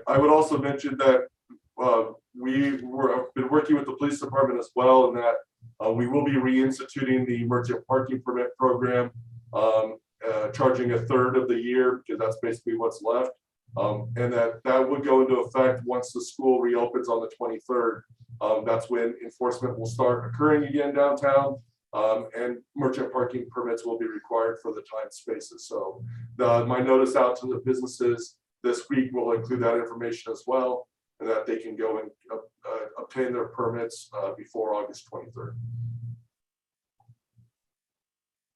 I would also mention that we've been working with the police department as well, and that we will be reinstituting the merchant parking permit program, charging a third of the year, because that's basically what's left. And that would go into effect once the school reopens on the 23rd. That's when enforcement will start occurring again downtown, and merchant parking permits will be required for the timed spaces. So my notice out to the businesses this week will include that information as well, and that they can go and obtain their permits before August 23rd.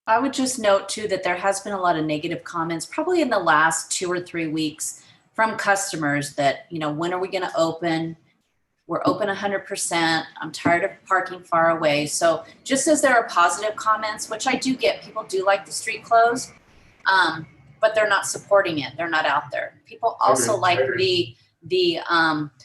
I would just note too that there has been a lot of negative comments, probably in the last 2 or 3 weeks, from customers that, when are we going to open? We're open 100%. I'm tired of parking far away. So just as there are positive comments, which I do get, people do like the street closed, but they're not supporting it. They're not out there. People also like the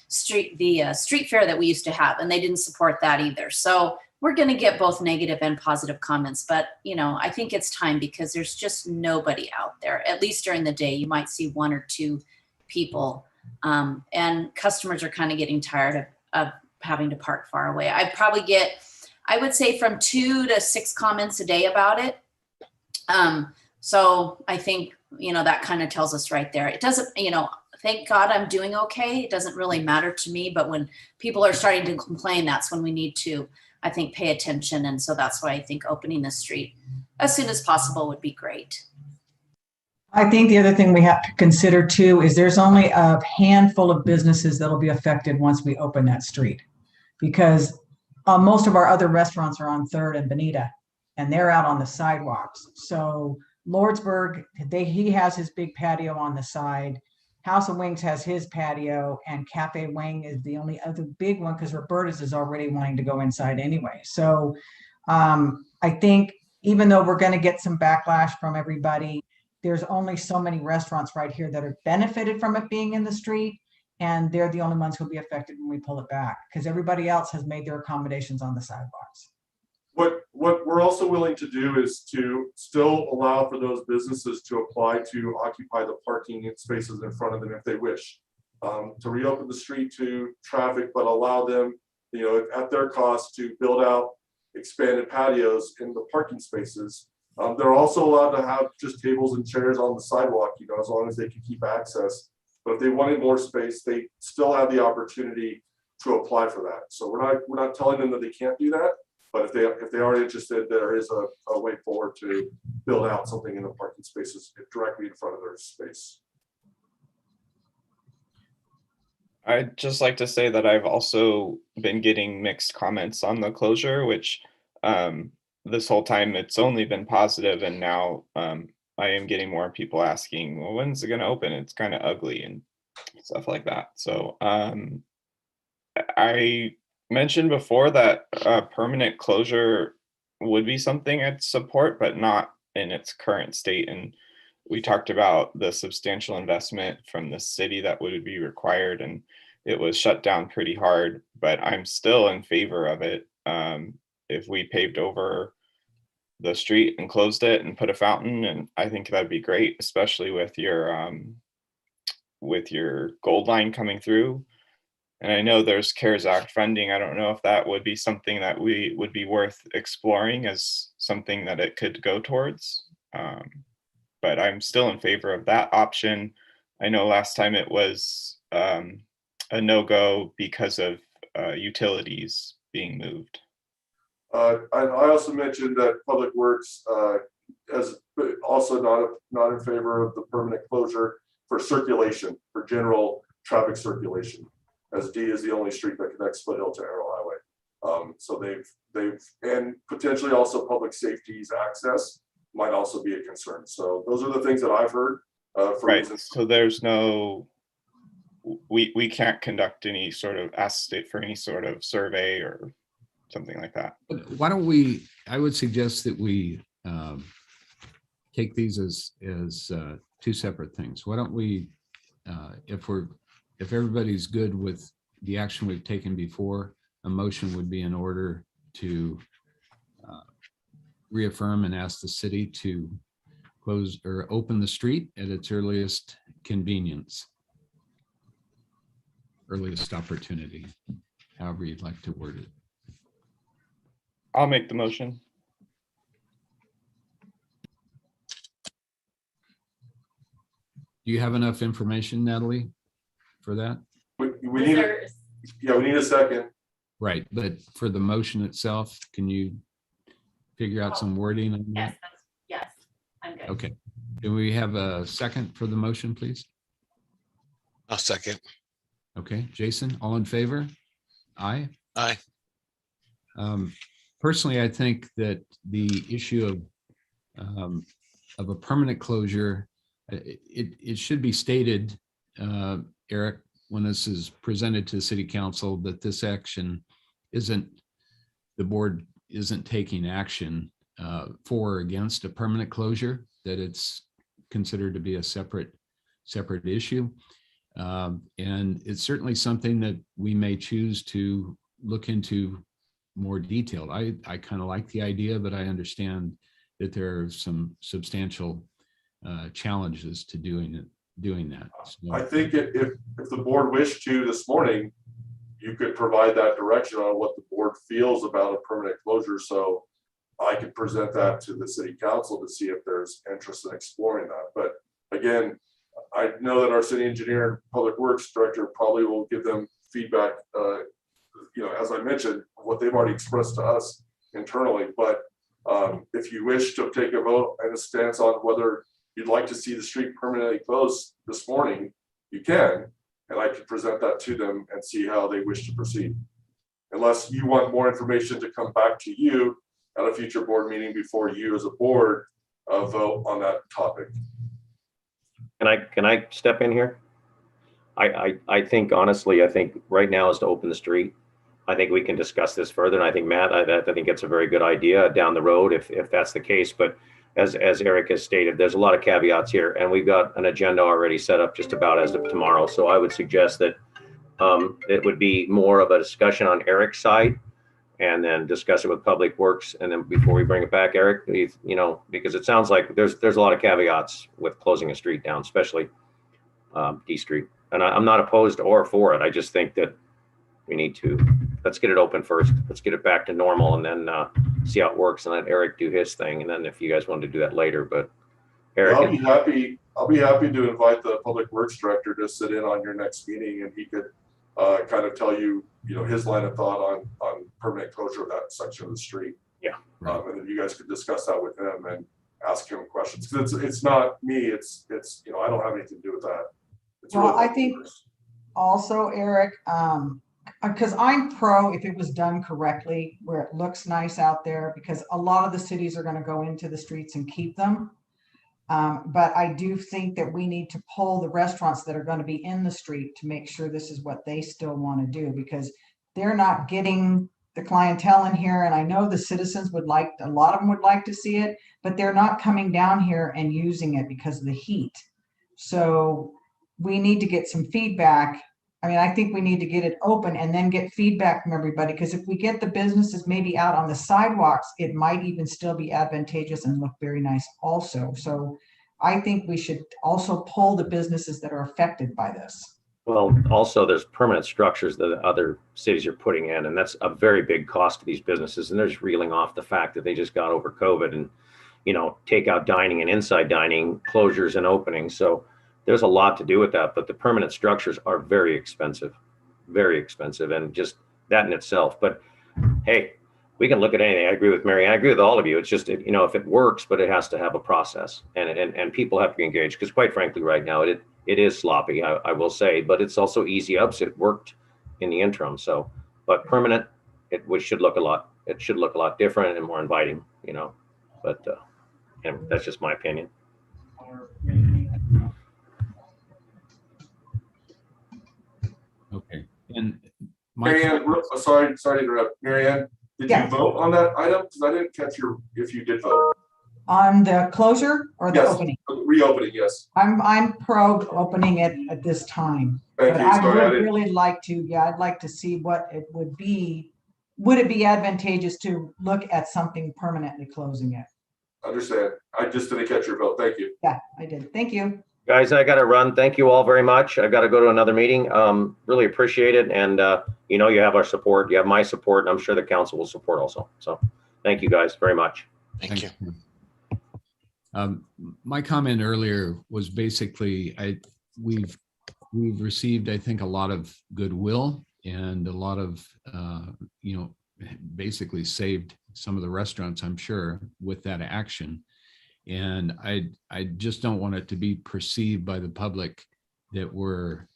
street fair that we used to have, and they didn't support that either. So we're going to get both negative and positive comments, but I think it's time, because there's just nobody out there. At least during the day, you might see 1 or 2 people, and customers are kind of getting tired of having to park far away. I would say from 2 to 6 comments a day about it. So I think, that kind of tells us right there. It doesn't, thank God I'm doing okay. It doesn't really matter to me, but when people are starting to complain, that's when we need to, I think, pay attention. And so that's why I think opening the street as soon as possible would be great. I think the other thing we have to consider too is there's only a handful of businesses that'll be affected once we open that street, because most of our other restaurants are on 3rd and Bonita, and they're out on the sidewalks. So Lordsburg, he has his big patio on the side. House of Wings has his patio, and Cafe Wing is the only other big one, because Roberta's is already wanting to go inside anyway. So I think even though we're going to get some backlash from everybody, there's only so many restaurants right here that are benefited from it being in the street, and they're the only ones who'll be affected when we pull it back, because everybody else has made their accommodations on the sidewalks. What we're also willing to do is to still allow for those businesses to apply to occupy the parking spaces in front of them if they wish, to reopen the street to traffic, but allow them, at their cost, to build out expanded patios in the parking spaces. They're also allowed to have just tables and chairs on the sidewalk, as long as they can keep access. But if they wanted more space, they still have the opportunity to apply for that. So we're not telling them that they can't do that. But if they are interested, there is a way forward to build out something in the parking spaces directly in front of their space. I'd just like to say that I've also been getting mixed comments on the closure, which this whole time it's only been positive, and now I am getting more people asking, well, when's it going to open? It's kind of ugly and stuff like that. So I mentioned before that permanent closure would be something I'd support, but not in its current state. And we talked about the substantial investment from the city that would be required, and it was shut down pretty hard, but I'm still in favor of it. If we paved over the street and closed it and put a fountain, and I think that'd be great, especially with your gold line coming through. And I know there's CARES Act funding. I don't know if that would be something that we would be worth exploring as something that it could go towards. But I'm still in favor of that option. I know last time it was a no-go because of utilities being moved. I also mentioned that Public Works has also not in favor of the permanent closure for circulation, for general traffic circulation, as D is the only street that connects Foothill to Arrow Highway. So they've and potentially also public safety's access might also be a concern. So those are the things that I've heard. Right. So there's no, we can't conduct any sort of, ask state for any sort of survey or something like that. Why don't we, I would suggest that we take these as two separate things. Why don't we, if everybody's good with the action we've taken before, a motion would be in order to reaffirm and ask the city to close or open the street at its earliest convenience, earliest opportunity, however you'd like to word it. I'll make the motion. Do you have enough information, Natalie, for that? We need, yeah, we need a second. Right, but for the motion itself, can you figure out some wording on that? Yes, I'm good. Okay. Do we have a second for the motion, please? I'll second. Okay, Jason, all in favor? Aye. Aye. Personally, I think that the issue of a permanent closure, it should be stated, Eric, when this is presented to the city council, that this action isn't, the board isn't taking action for or against a permanent closure, that it's considered to be a separate issue. And it's certainly something that we may choose to look into more detailed. I kind of like the idea, but I understand that there are some substantial challenges to doing that. So, I think if the board wished to this morning, you could provide that direction on what the board feels about a permanent closure. So I could present that to the city council to see if there's interest in exploring that. But again, I know that our city engineer and public works director probably will give them feedback, as I mentioned, what they've already expressed to us internally. But if you wish to take a vote and a stance on whether you'd like to see the street permanently closed this morning, you can, and I can present that to them and see how they wish to proceed. Unless you want more information to come back to you at a future board meeting before you as a board vote on that topic. Can I step in here? I think honestly, I think right now is to open the street. I think we can discuss this further, and I think Matt, I think it's a very good idea down the road if that's the case. But as Eric has stated, there's a lot of caveats here, and we've got an agenda already set up just about as of tomorrow. So I would suggest that it would be more of a discussion on Eric's side, and then discuss it with Public Works, and then before we bring it back, Eric, because it sounds like there's a lot of caveats with closing a street down, especially D Street. And I'm not opposed or for it. I just think that we need to, let's get it open first. Let's get it back to normal, and then see how it works, and let Eric do his thing. And then if you guys want to do that later, but Eric, I'll be happy to invite the Public Works director to sit in on your next meeting, and he could kind of tell you, his line of thought on permanent closure of that section of the street. Yeah. And then you guys could discuss that with him and ask him questions. Because it's not me. It's I don't have anything to do with that. Well, I think also, Eric, because I'm pro if it was done correctly, where it looks nice out there, because a lot of the cities are going to go into the streets and keep them. But I do think that we need to poll the restaurants that are going to be in the street to make sure this is what they still want to do, because they're not getting the clientele in here. And I know the citizens would like, a lot of them would like to see it, but they're not coming down here and using it because of the heat. So we need to get some feedback. I mean, I think we need to get it open and then get feedback from everybody, because if we get the businesses maybe out on the sidewalks, it might even still be advantageous and look very nice also. So I think we should also pull the businesses that are affected by this. well, also there's permanent structures that other cities are putting in, and that's a very big cost to these businesses. And they're just reeling off the fact that they just got over COVID and, takeout dining and inside dining closures and openings. So there's a lot to do with that, but the permanent structures are very expensive, and just that in itself. But hey, we can look at anything. I agree with Mary. I agree with all of you. It's just, you know, if it works, but it has to have a process and people have to be engaged because quite frankly, right now, it is sloppy, I will say, but it's also easy ups. It worked in the interim. So, but permanent, it should look a lot different and more inviting, you know, but and that's just my opinion. Okay. And Marianne, sorry to interrupt. Marianne, did Yeah. you vote on that item? Because I didn't catch if you did vote. On the closure or the Yes, opening? reopening, yes. I'm pro opening it at this time. Thank But you. I Sorry, I would didn't. really like to, yeah, I'd like to see what it would be. Would it be advantageous to look at something permanently closing it? Understand. I just didn't catch your vote. Thank you. Yeah, I did. Thank you. Guys, I got to run. Thank you all very much. I've got to go to another meeting. Really appreciate it. And you know, you have our support. You have my support, and I'm sure the council will support also. So thank you guys very much. Thank you. My comment earlier was basically we've received, I think, a lot of goodwill and a lot of you know, basically saved some of the restaurants, I'm sure, with that action. And I just don't want it to be perceived by the public that we're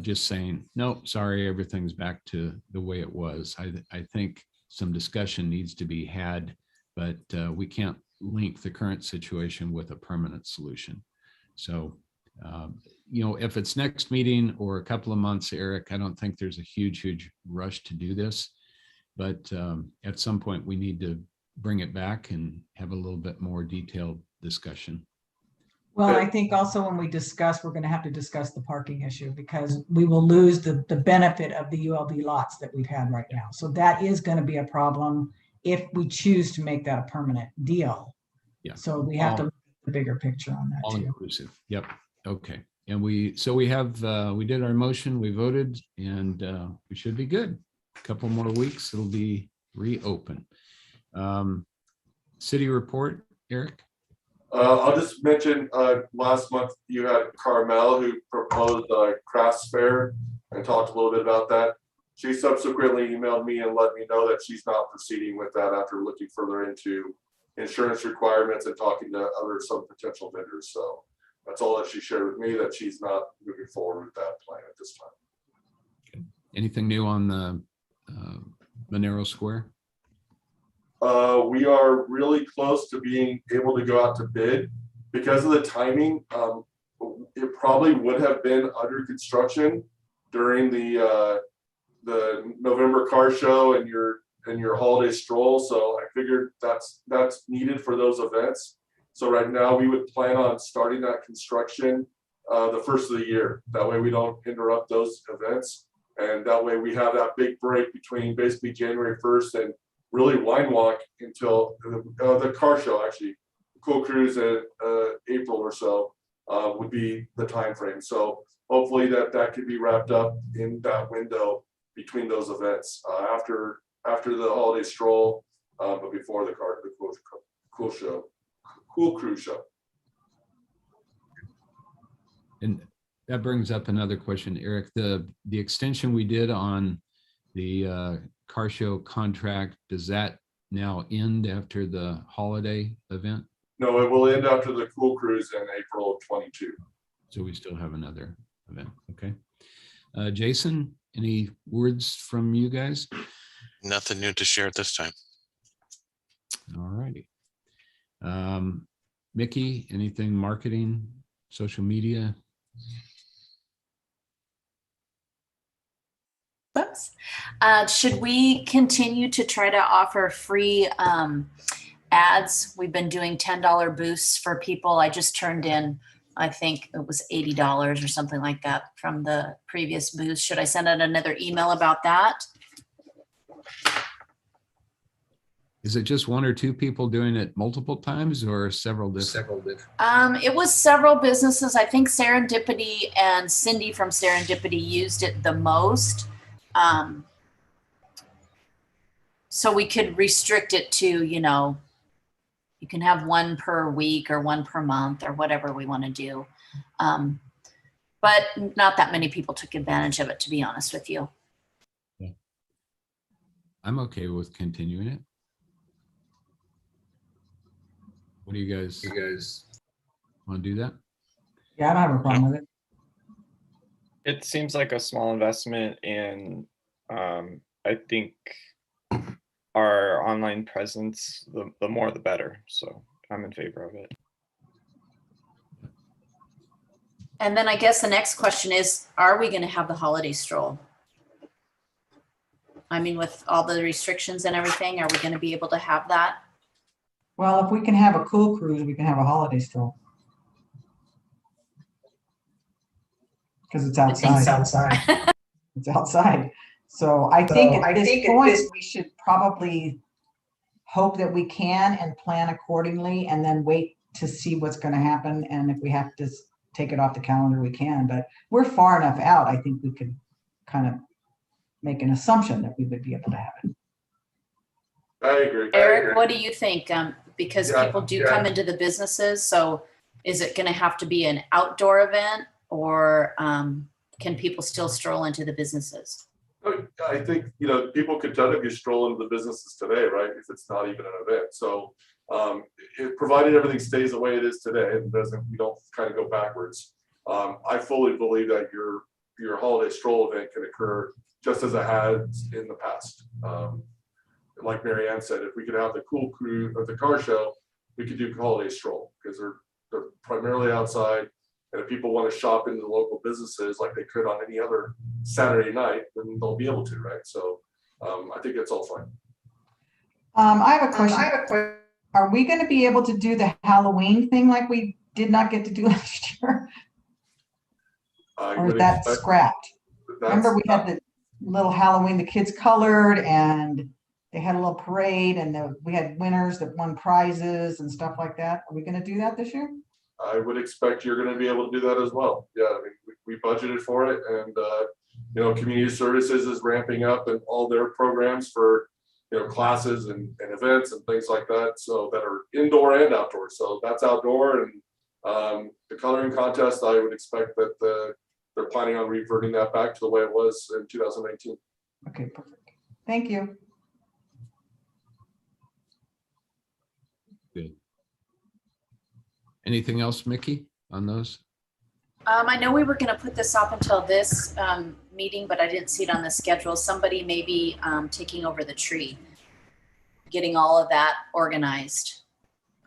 just saying, no, sorry, everything's back to the way it was. I think some discussion needs to be had, but we can't link the current situation with a permanent solution. So, you know, if it's next meeting or a couple of months, Eric, I don't think there's a huge rush to do this. But at some point, we need to bring it back and have a little bit more detailed discussion. Well, I think also when we discuss, we're going to have to discuss the parking issue because we will lose the benefit of the ULB lots that we've had right now. So that is going to be a problem if we choose to make that a permanent deal. Yeah. So we have to look at the bigger picture on that All too. inclusive. Yep. Okay. And we did our motion, we voted, and we should be good. A couple more weeks, it'll be reopened. City report, Eric? I'll just mention last month you had Carmel who proposed a crafts fair and talked a little bit about that. She subsequently emailed me and let me know that she's not proceeding with that after looking further into insurance requirements and talking to some potential vendors. So that's all that she shared with me, that she's not moving forward with that plan at this time. Anything new on the Monero Square? We are really close to being able to go out to bid. Because of the timing, it probably would have been under construction during the November car show and your holiday stroll. So I figured that's needed for those events. So right now we would plan on starting that construction the first of the year. That way we don't interrupt those events. And that way we have that big break between basically January 1st and really wine walk until the car show, actually. Cool Cruise at April or so would be the time frame. So hopefully that could be wrapped up in that window between those events after the holiday stroll, but before the Cool Cruise show. And that brings up another question, Eric. The extension we did on the car show contract, does that now end after the holiday event? No, it will end after the Cool Cruise in April of 22. So we still have another event. Okay. Jason, any words from you guys? Nothing new to share at this time. All righty. Mickey, anything marketing, social media? Oops. Should we continue to try to offer free ads? We've been doing $10 boosts for people. I just turned in, I think it was $80 or something like that from the previous boost. Should I send out another email about that? Is it just one or two people doing it multiple times or several different? It was several businesses. I think Serendipity and Cindy from Serendipity used it the most. So we could restrict it to, you know, you can have one per week or one per month or whatever we want to do. But not that many people took advantage of it, to be honest with you. I'm okay with continuing it. What do you guys want to do that? Yeah, I don't have a problem with it. It seems like a small investment, and I think our online presence, the more the better. So I'm in favor of it. And then I guess the next question is, are we going to have the holiday stroll? I mean, with all the restrictions and everything, are we going to be able to have that? Well, if we can have a cool cruise, we can have a holiday stroll. Because it's I think outside. so. It's outside. So I think at this point, we should probably hope that we can and plan accordingly, and then wait to see what's going to happen. And if we have to take it off the calendar, we can. But we're far enough out, I think we could kind of make an assumption that we would be able to have it. I agree. Eric, what do you think? Because Yeah, people do come into the businesses, so is it going to have to be an outdoor event, or can people still stroll into the businesses? I think, people could technically stroll into the businesses today, right? If it's not even an event. So provided everything stays the way it is today and we don't kind of go backwards. I fully believe that your holiday stroll event can occur just as it has in the past. Like Mary Ann said, if we could have the cool crew of the car show, we could do holiday stroll because they're primarily outside. And if people want to shop into the local businesses like they could on any other Saturday night, then they'll be able to, right? So I think it's all fine. I have a question. Are we going to be able to do the Halloween thing like we did not get to do last year? Or is that scrapped? Remember we had the little Halloween, the kids colored, and they had a little parade, and we had winners that won prizes and stuff like that. Are we going to do that this year? I would expect you're going to be able to do that as well. Yeah, I mean, we budgeted for it, and community services is ramping up and all their programs for classes and events and things like that. So that are indoor and outdoor. So that's outdoor, and the coloring contest, I would expect that they're planning on reverting that back to the way it was in 2019. Okay, perfect. Thank you. Good. Anything else, Mickey, on those? I know we were going to put this off until this meeting, but I didn't see it on the schedule. Somebody may be taking over the tree, getting all of that organized.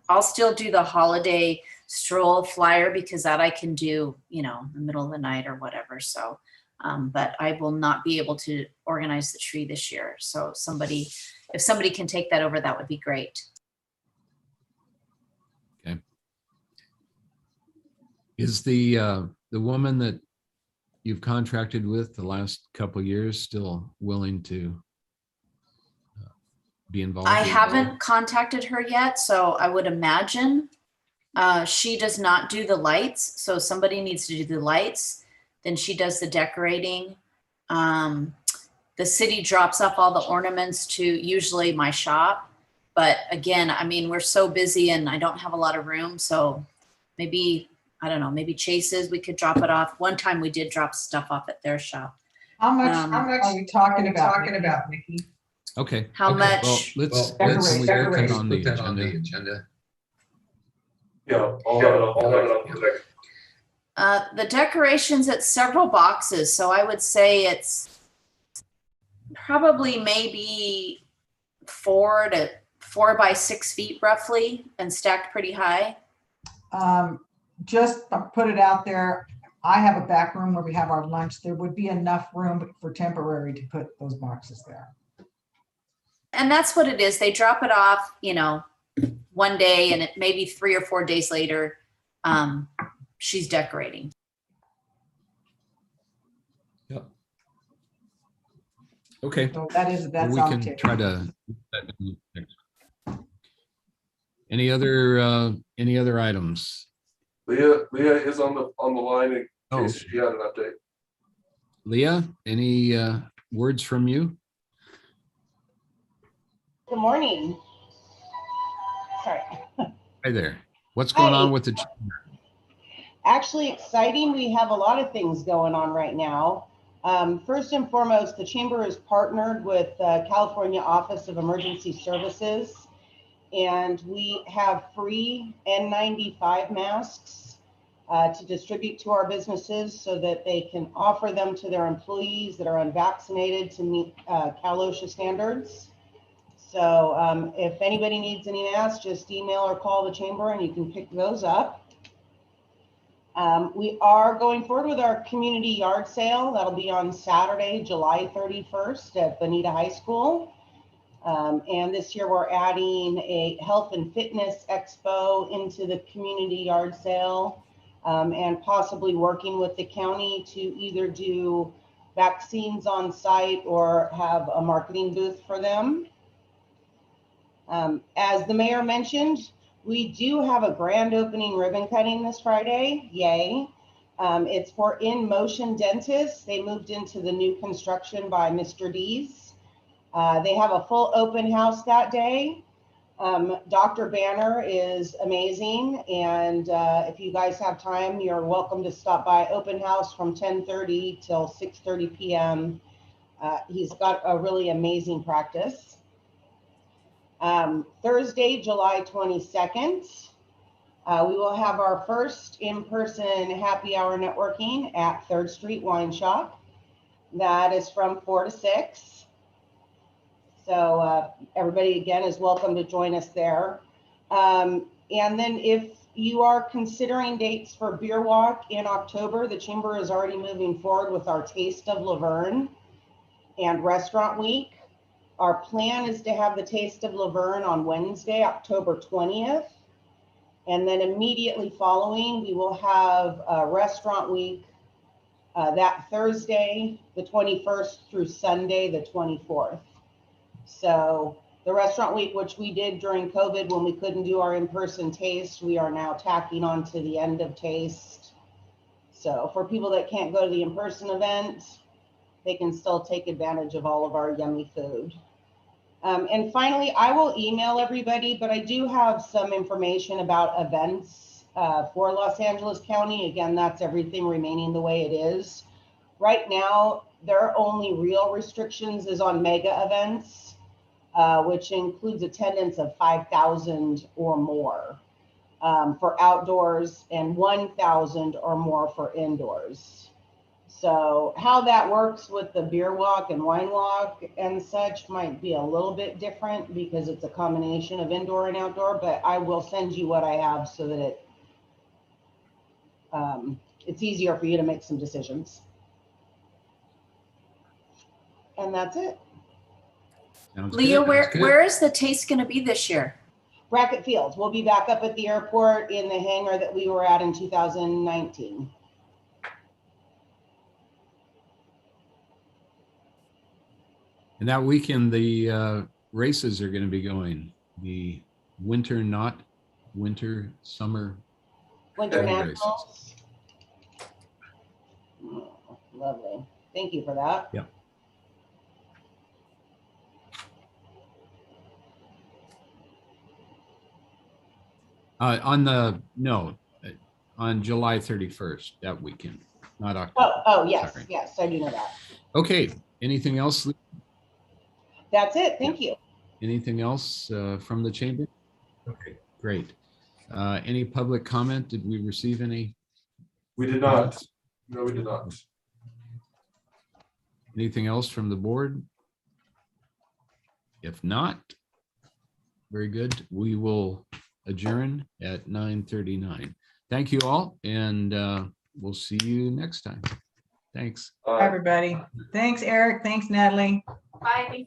I'll still do the holiday stroll flyer because that I can do, in the middle of the night or whatever. So, but I will not be able to organize the tree this year. So if somebody can take that over, that would be great. Okay. Is the woman that you've contracted with the last couple of years still willing to be involved? I haven't contacted her yet, so I would imagine she does not do the lights. So somebody needs to do the lights. Then she does the decorating. The city drops off all the ornaments to usually my shop. But again, I mean, we're so busy and I don't have a lot of room. So maybe, I don't know, maybe Chase's, we could drop it off. One time we did drop stuff off at their shop. How much are we talking about, Nikki? Okay. How much? Well, let's put that on the agenda. Yeah, all that. The decorations at several boxes. So I would say it's probably maybe 4 by 6 feet roughly and stacked pretty high. Just put it out there. I have a back room where we have our lunch. There would be enough room for temporary to put those boxes there. And that's what it is. They drop it off, one day, and it maybe 3 or 4 days later, she's decorating. Yep. Okay. So that's we on can the table. try to. Any other items? Leah is on the line in case she had an update. Leah, any words from you? Good morning. Sorry. Hi there. What's going on with the Actually exciting. We have a lot of things going on right now. First and foremost, the Chamber is partnered with California Office of Emergency Services, And we have free N95 masks to distribute to our businesses so that they can offer them to their employees that are unvaccinated to meet Cal OSHA standards. So if anybody needs any masks, just email or call the chamber and you can pick those up. We are going forward with our community yard sale. That'll be on Saturday, July 31st at Bonita High School. And this year we're adding a health and fitness expo into the community yard sale, and possibly working with the county to either do vaccines on site or have a marketing booth for them. As the mayor mentioned, we do have a grand opening ribbon cutting this Friday. Yay. It's for In Motion Dentists. They moved into the new construction by Mr. D's. They have a full open house that day. Dr. Banner is amazing. And if you guys have time, you're welcome to stop by open house from 10:30 till 6:30 p.m. He's got a really amazing practice. Thursday, July 22nd, we will have our first in-person happy hour networking at 3rd Street Wine Shop. That is from 4 to 6. So everybody again is welcome to join us there. And then if you are considering dates for Beer Walk in October, the Chamber is already moving forward with our Taste of Laverne and Restaurant Week. Our plan is to have the Taste of Laverne on Wednesday, October 20th. And then immediately following, we will have a Restaurant Week that Thursday, the 21st through Sunday, the 24th. So the Restaurant Week, which we did during COVID when we couldn't do our in-person taste, we are now tacking on to the end of taste. So for people that can't go to the in-person event, they can still take advantage of all of our yummy food. And finally, I will email everybody, but I do have some information about events for Los Angeles County. Again, that's everything remaining the way it is. Right now, their only real restrictions is on mega events, which includes attendance of 5,000 or more for outdoors and 1,000 or more for indoors. So how that works with the beer walk and wine walk and such might be a little bit different because it's a combination of indoor and outdoor, but I will send you what I have so that it's easier for you to make some decisions. And that's it. Sounds Leah, good. where is the taste going to be this year? Brackett Fields. We'll be back up at the airport in the hangar that we were at in 2019. And that weekend, the races are going to be going. The winter summer Nationals. Oh, lovely. Thank you for that. Yep. On July 31st, that weekend, not October. Oh yes, Sorry. yes, I do know that. Okay, anything else? That's it, thank you. Anything else from the chamber? Okay, great. Any public comment? Did we receive any? We did not. No, we did not. Anything else from the board? If not, very good. We will adjourn at 9:39. Thank you all, and we'll see you next time. Thanks. Everybody. Thanks, Eric. Thanks, Natalie. Bye.